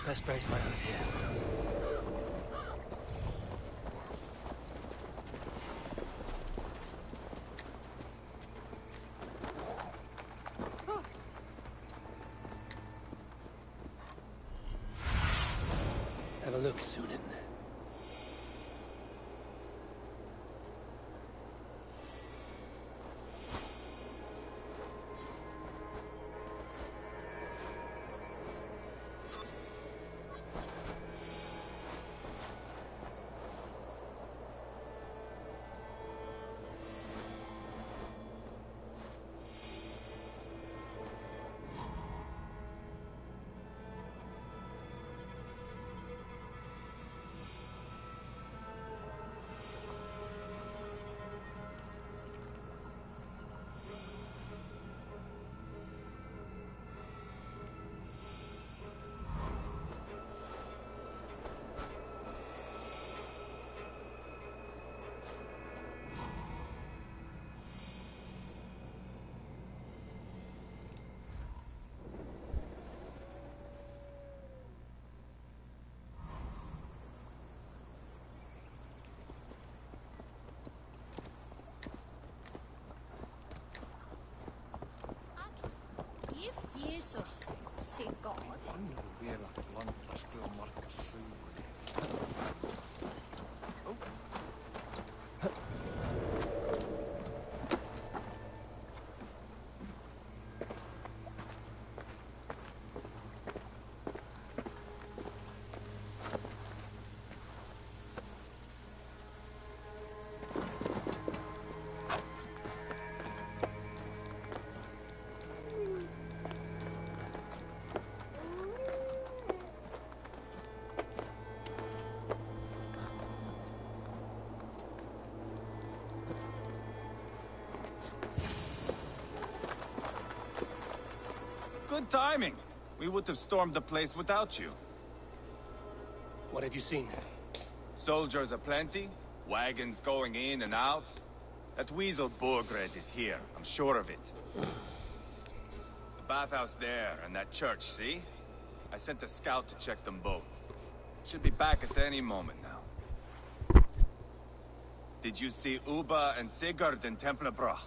Best brace my hood here. Have a look, Sunan. Jesus, say God. Good timing. We would have stormed the place without you. What have you seen? Soldiers aplenty, wagons going in and out. That weasel Borgred is here, I'm sure of it. The bathhouse there and that church, see? I sent a scout to check them both. Should be back at any moment now. Did you see Uba and Sigurd in Templebrach?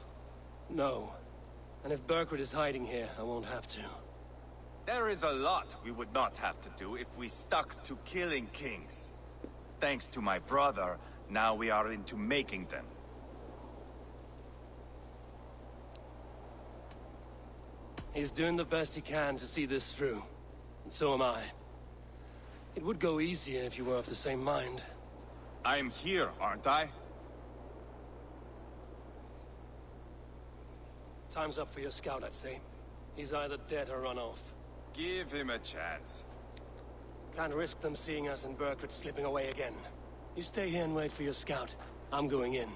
No. And if Berkwood is hiding here, I won't have to. There is a lot we would not have to do if we stuck to killing kings. Thanks to my brother, now we are into making them. He's doing the best he can to see this through. And so am I. It would go easier if you were of the same mind. I am here, aren't I? Time's up for your scout, I'd say. He's either dead or run off. Give him a chance. Can't risk them seeing us and Berkwood slipping away again. You stay here and wait for your scout. I'm going in.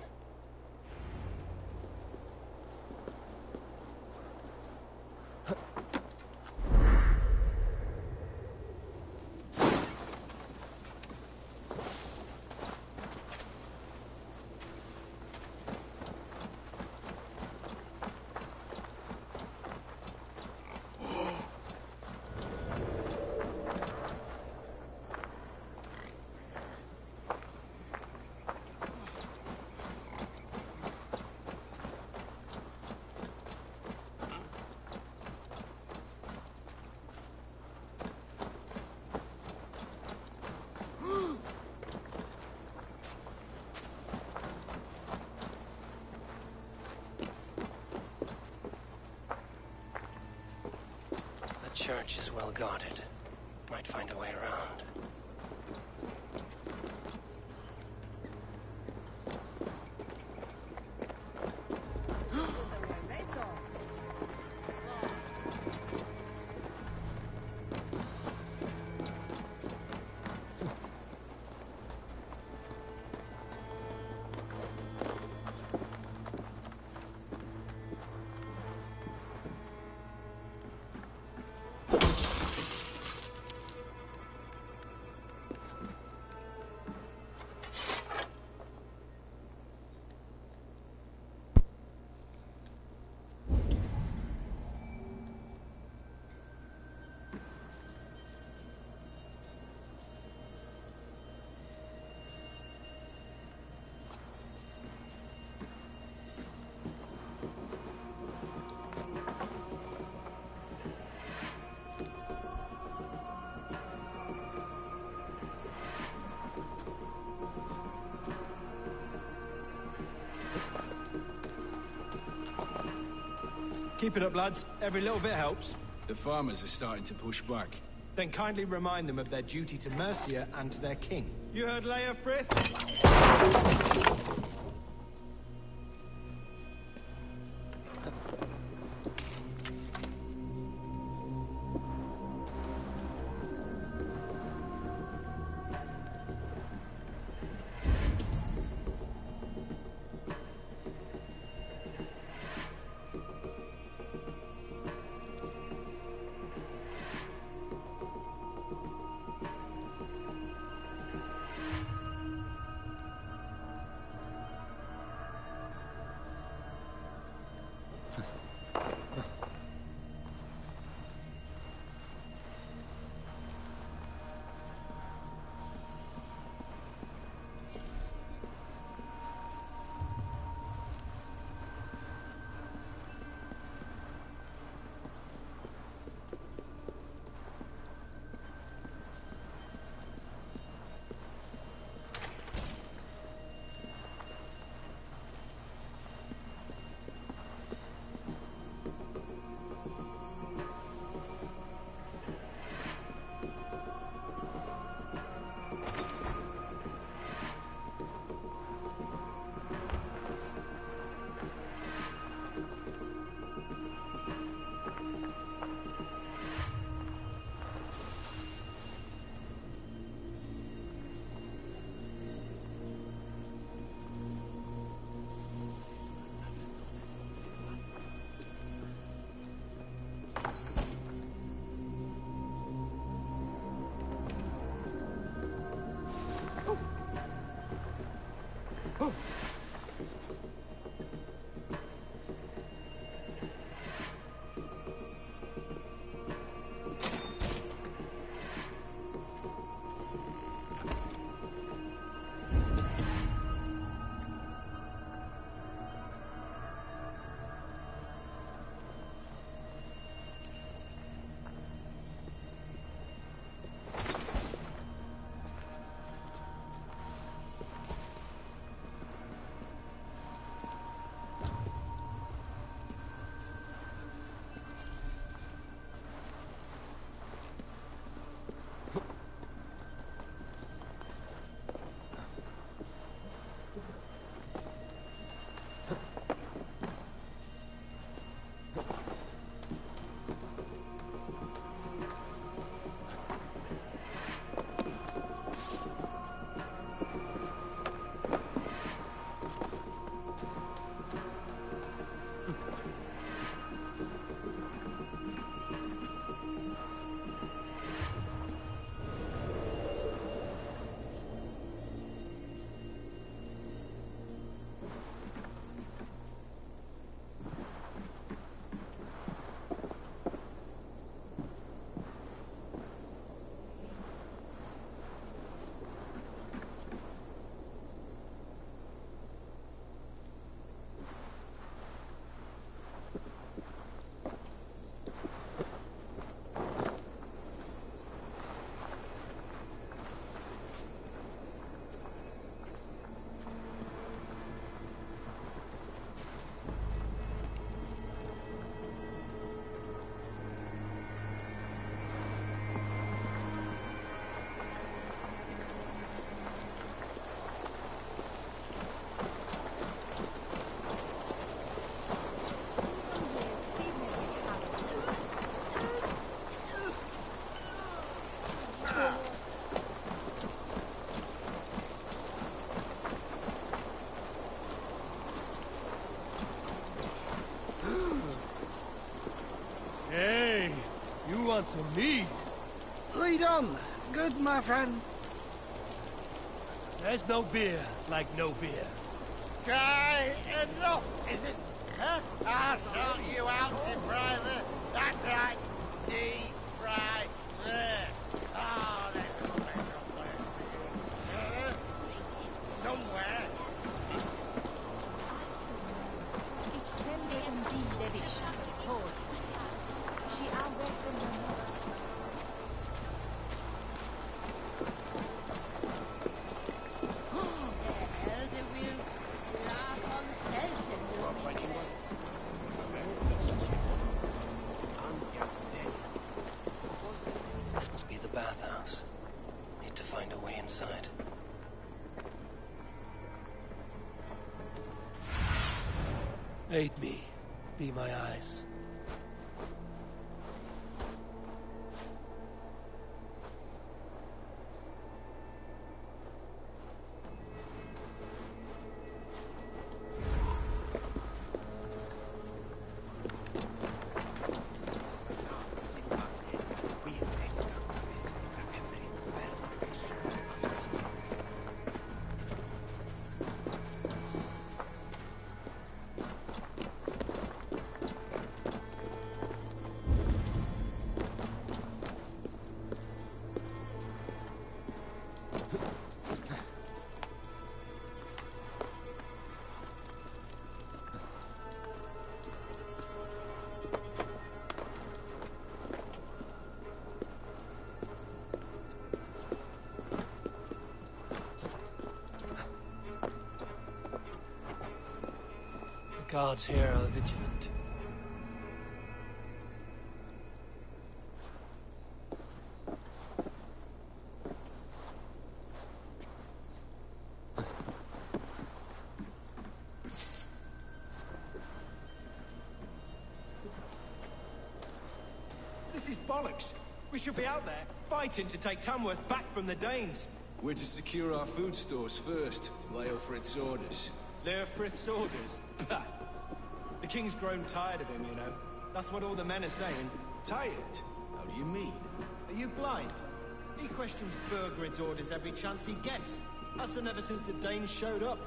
The church is well guarded. Might find a way around. Keep it up, lads. Every little bit helps. The farmers are starting to push back. Then kindly remind them of their duty to Mercia and to their king. You heard Leia Frith? want some meat. Lead on. Good, my friend. There's no beer like no beer. Guy, enough, is it? Huh? I'll sort you out in private. That's right. Deep right there. Oh, there's a special place for you. Somewhere. bathhouse. Need to find a way inside. Aid me. Be my eyes. The guards here are vigilant. This is bollocks. We should be out there, fighting to take Tamworth back from the Danes. We're to secure our food stores first. Leofrith's orders. Leofrith's orders? Bah. The king's grown tired of him, you know. That's what all the men are saying. Tired? How do you mean? Are you blind? He questions Burgred's orders every chance he gets. Has done ever since the Danes showed up.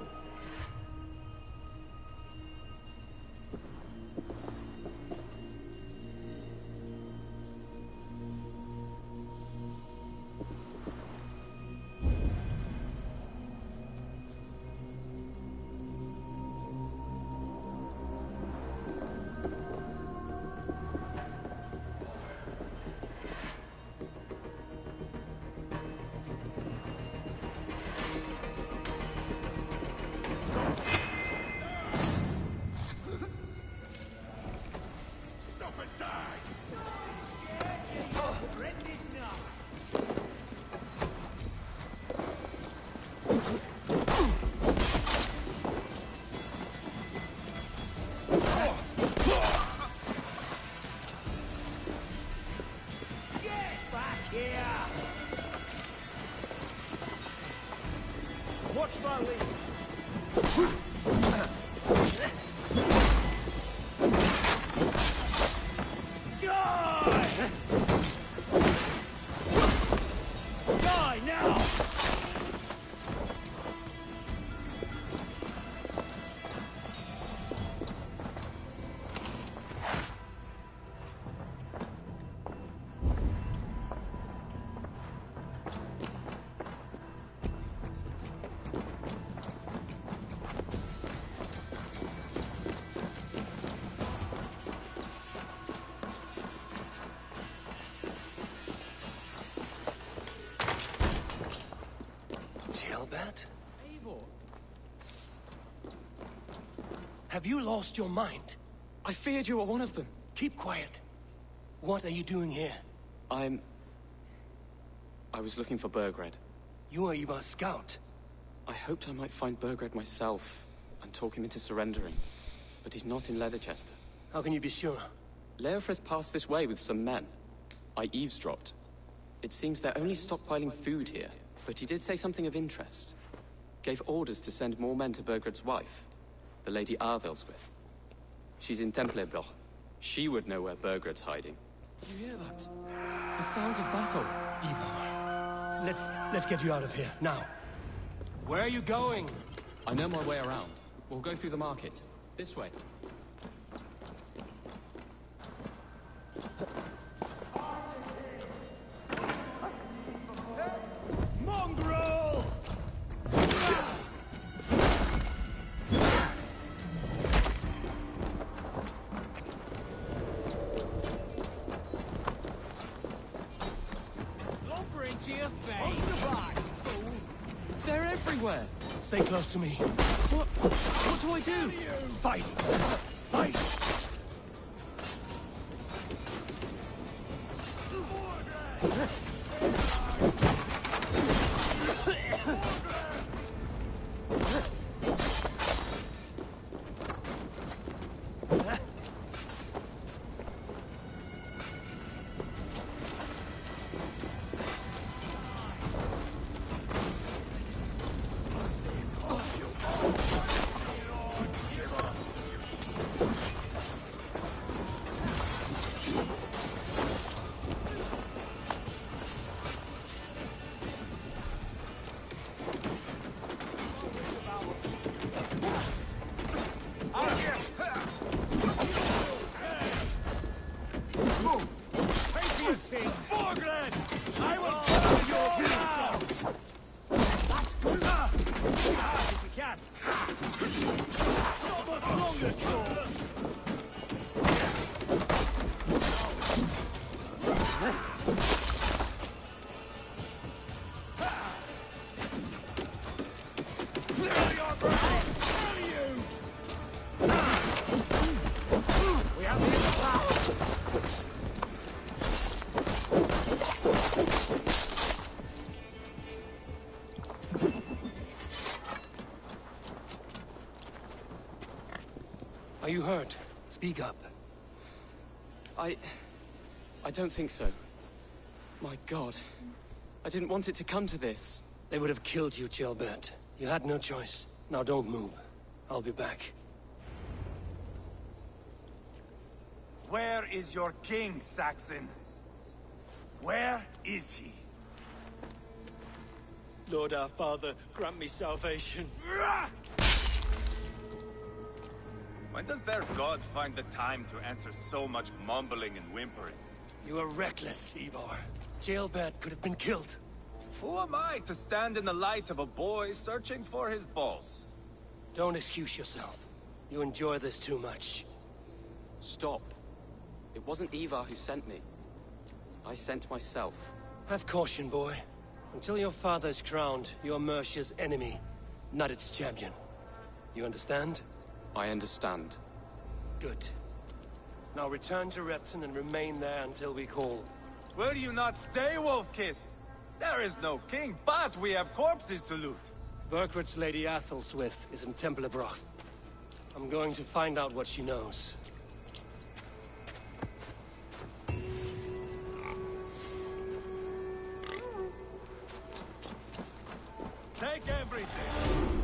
Watch my lead. Die! Die now! Have you lost your mind? I feared you were one of them. Keep quiet. What are you doing here? I was looking for Burgred. You are Ivar's scout. I hoped I might find Burgred myself and talk him into surrendering. But he's not in Leicester. How can you be sure? Leofrith passed this way with some men. I eavesdropped. It seems they're only stockpiling food here, but he did say something of interest. Gave orders to send more men to Burgred's wife, the Lady Arvelswith. She's in Templebloch. She would know where Burgred's hiding. You hear that? The sounds of battle. Ivar, let's get you out of here, now. Where are you going? I know my way around. We'll go through the market. This way. Mongrel! Lumber into your face! They're everywhere! Stay close to me. What do I do? Fight! Fight! Borgred! I will cover your ground! That's good. If we can. Not much longer, Claws. We have the power. Are you hurt? Speak up. I don't think so. My God. I didn't want it to come to this. They would have killed you, Gilbert. You had no choice. Now don't move. I'll be back. Where is your king, Saxon? Where is he? Lord our Father, grant me salvation. When does their god find the time to answer so much mumbling and whimpering? You are reckless, Ivar. Jailbird could have been killed. Who am I to stand in the light of a boy searching for his balls? Don't excuse yourself. You enjoy this too much. Stop. It wasn't Ivar who sent me. I sent myself. Have caution, boy. Until your father's crowned, you are Mercia's enemy, not its champion. You understand? I understand. Good. Now return to Repton and remain there until we call. Will you not stay, Wolf-Kissed? There is no king, but we have corpses to loot. Burkred's Lady Athelstwith is in Templebroch. I'm going to find out what she knows. Take everything!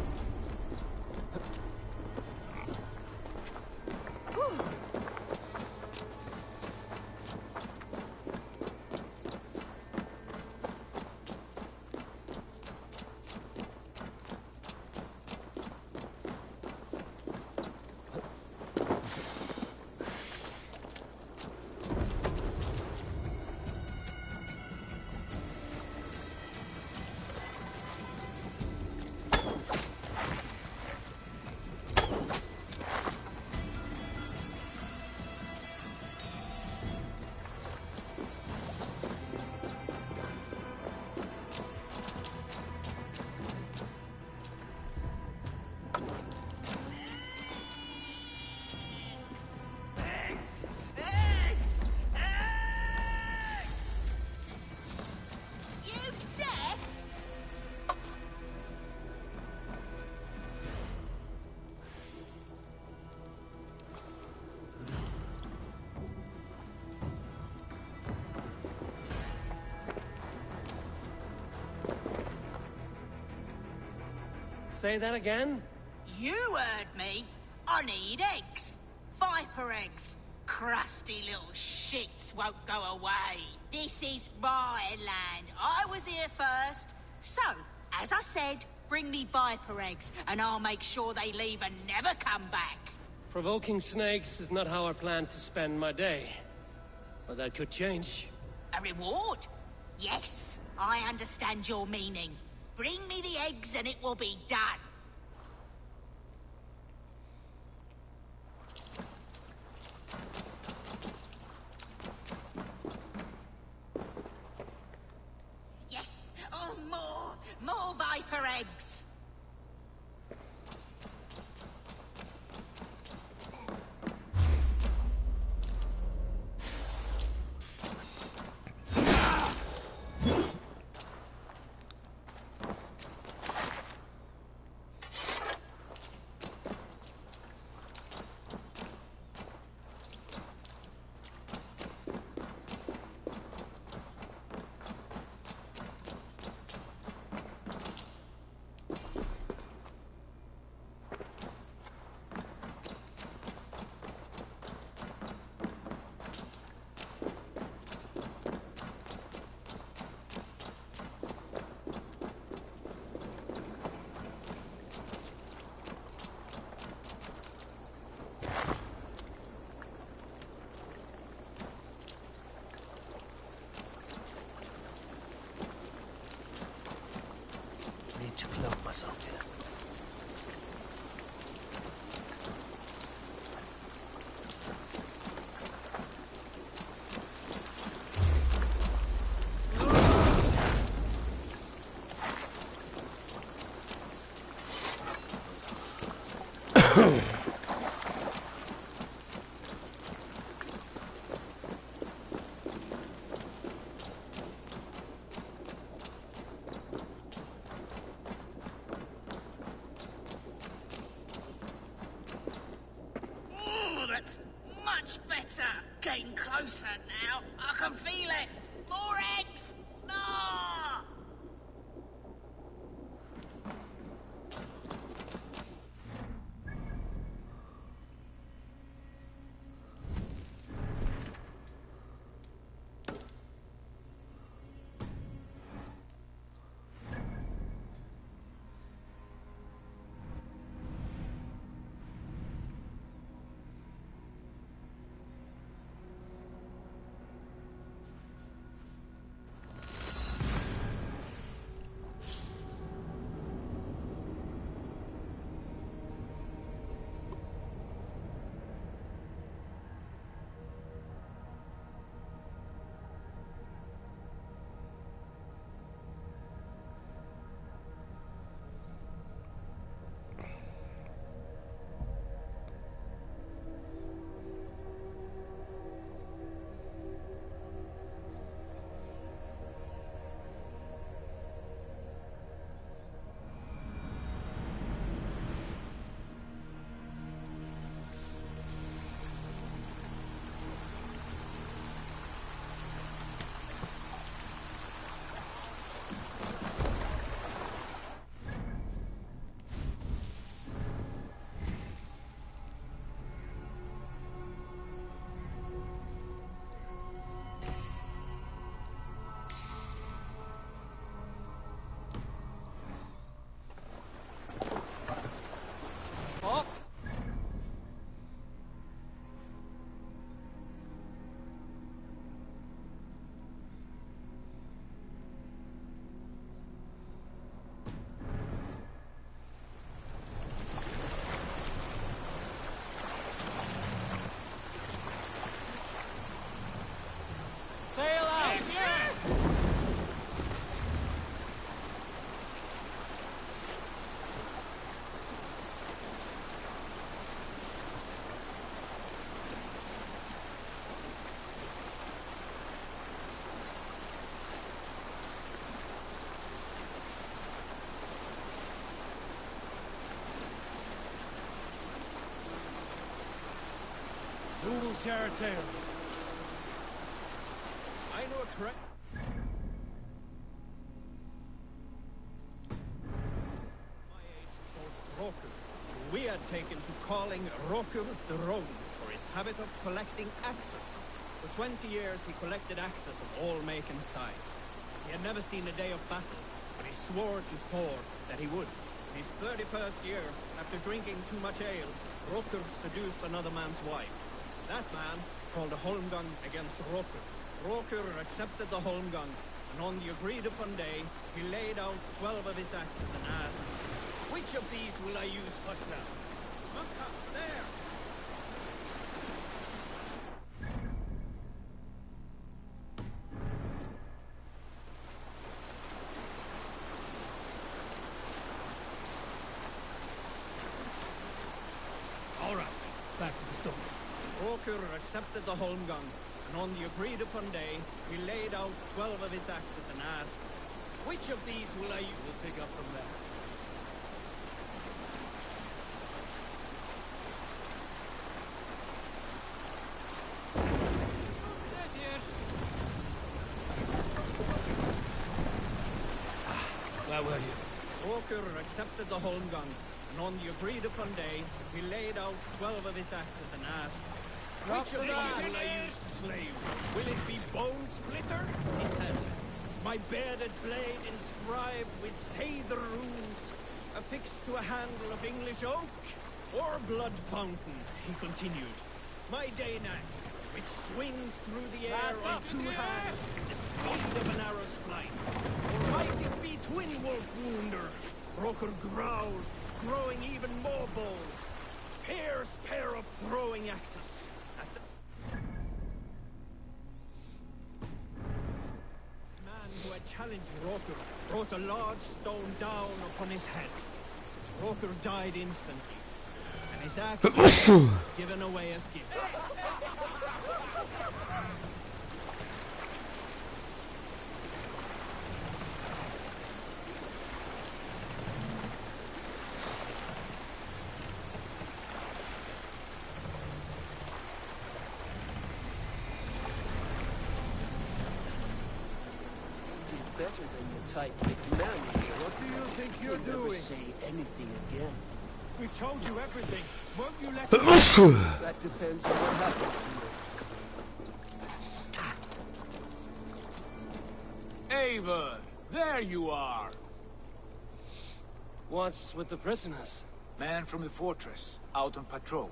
Say that again? You heard me. I need eggs. Viper eggs. Crusty little shits won't go away. This is my land. I was here first. So, as I said, bring me viper eggs, and I'll make sure they leave and never come back. Provoking snakes is not how I plan to spend my day. But that could change. A reward? Yes, I understand your meaning. Bring me the eggs and it will be done. Yes, oh, more viper eggs. closer now. I can feel it. More eggs! More! Sail out! Who will share a tale? I know a correct... My age called Rokur, who we had taken to calling Rokur the Rogue for his habit of collecting axes. For 20 years he collected axes of all make and size. He had never seen a day of battle, but he swore to Thor that he would. In his 31st year, after drinking too much ale, Rokur seduced another man's wife. That man called a holmgang against Rokur. Rokur accepted the holmgang, and on the agreed-upon day, he laid out 12 of his axes and asked, "Which of these will I use first now?" Look up there! All right, back to the story. Rokur accepted the holmgang, and on the agreed-upon day, he laid out 12 of his axes and asked, "Which of these will I use?" We'll pick up from there. Where were you? Rokur accepted the holmgang, and on the agreed-upon day, he laid out 12 of his axes and asked, "Which of these will I use to slay you? Will it be Bone Splitter?" he said. "My bearded blade inscribed with Seidr runes, affixed to a handle of English oak? Or Blood Fountain?" he continued. "My Dane axe, which swings through the air on two hands with the speed of an arrow's flight? Or might it be Twin Wolf Wounder?" Rokur growled, growing even more bold. Fierce pair of throwing axes. At the man who had challenged Rokur brought a large stone down upon his head. Rokur died instantly, and his axe was given away as gifts. better than your tight-lipped man here. What do you think you're Never doing? say anything again. We told you everything. Won't you let That depends on what happens here. Eivor, there you are. What's with the prisoners? Man from the fortress, out on patrol.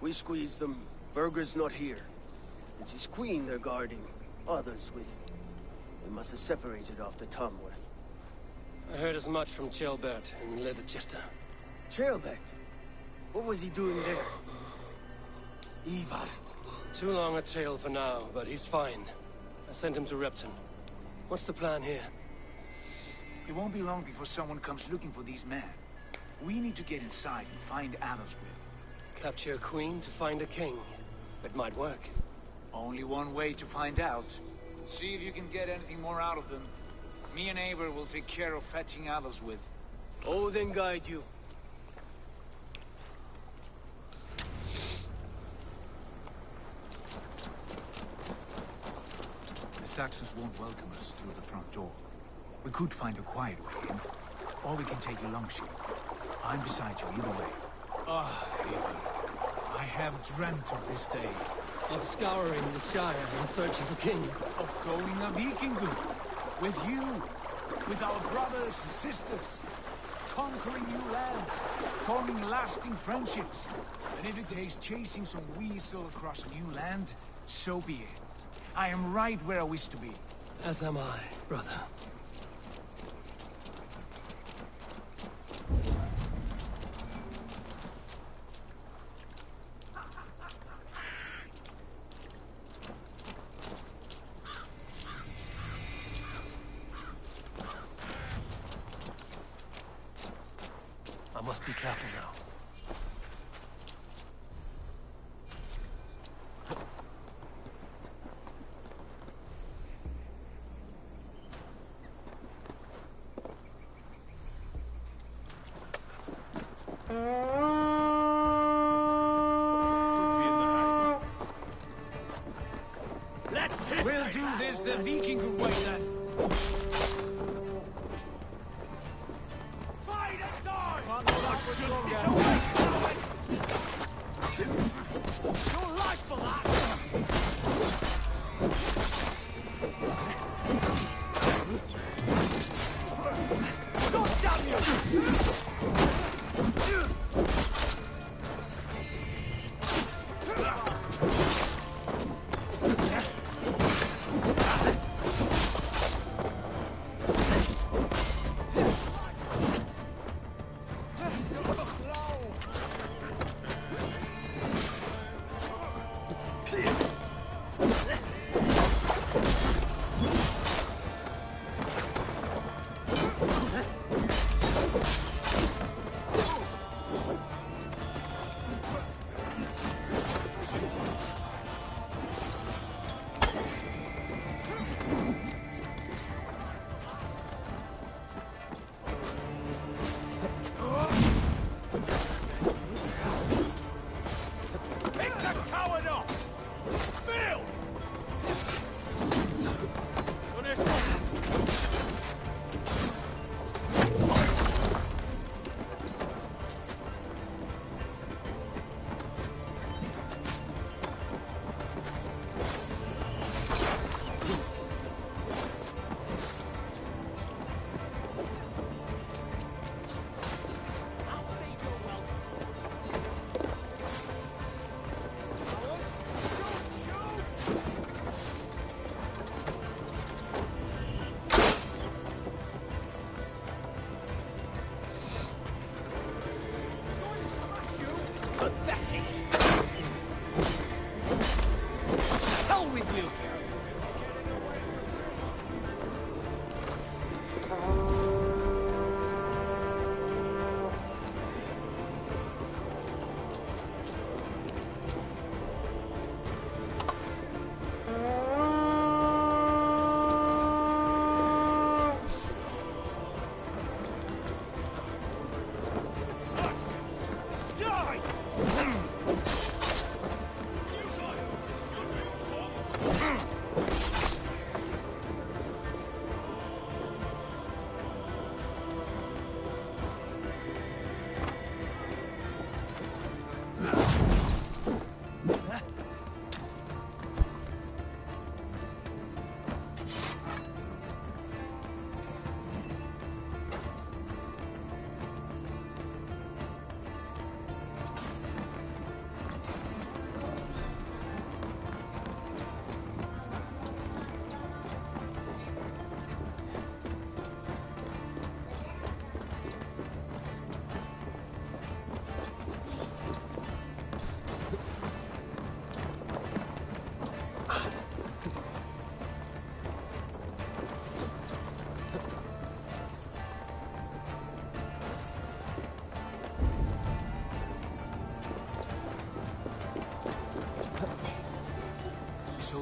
We squeezed them. Berger's not here. It's his queen they're guarding. Others with him. They must have separated after Tamworth. I heard as much from Chelbert in Leicester. Chelbert? What was he doing there? Ivar. Too long a tale for now, but he's fine. I sent him to Repton. What's the plan here? It won't be long before someone comes looking for these men. We need to get inside and find Adelswil. Capture a queen to find a king. It might work. Only one way to find out. See if you can get anything more out of them. Me and Eivor will take care of fetching Adelswil. Odin guide you. The Saxons won't welcome us through the front door. We could find a quiet way in, or we can take your longship. I'm beside you either way. Ah, Eivor. I have dreamt of this day. Of scouring the Shire in search of a king. Of going a Vikingur. With you. With our brothers and sisters. Conquering new lands. Forming lasting friendships. And if it takes chasing some weasel across new land, so be it. I am right where I wish to be. As am I, brother. I must be careful now. We'll do this the Vikingur way then. Fight and die! Your life for that! God damn you!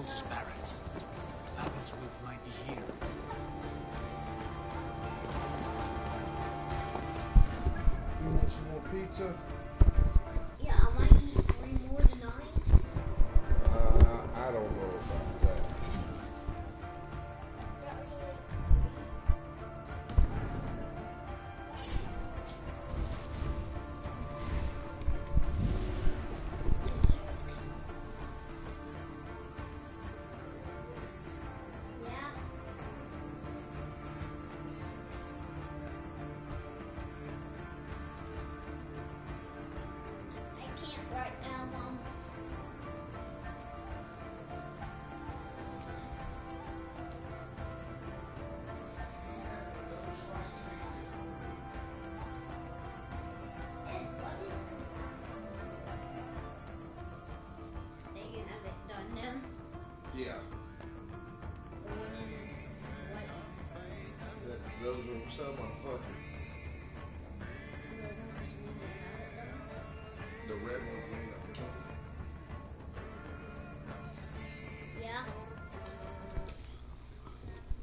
soldiers' barracks. Battlesworth might be here. You want some more pizza? Yeah, I might eat 3 more tonight. I don't know about that. Right now, Mom. They can have it done now. Yeah. Those are some on puppy. The red ones may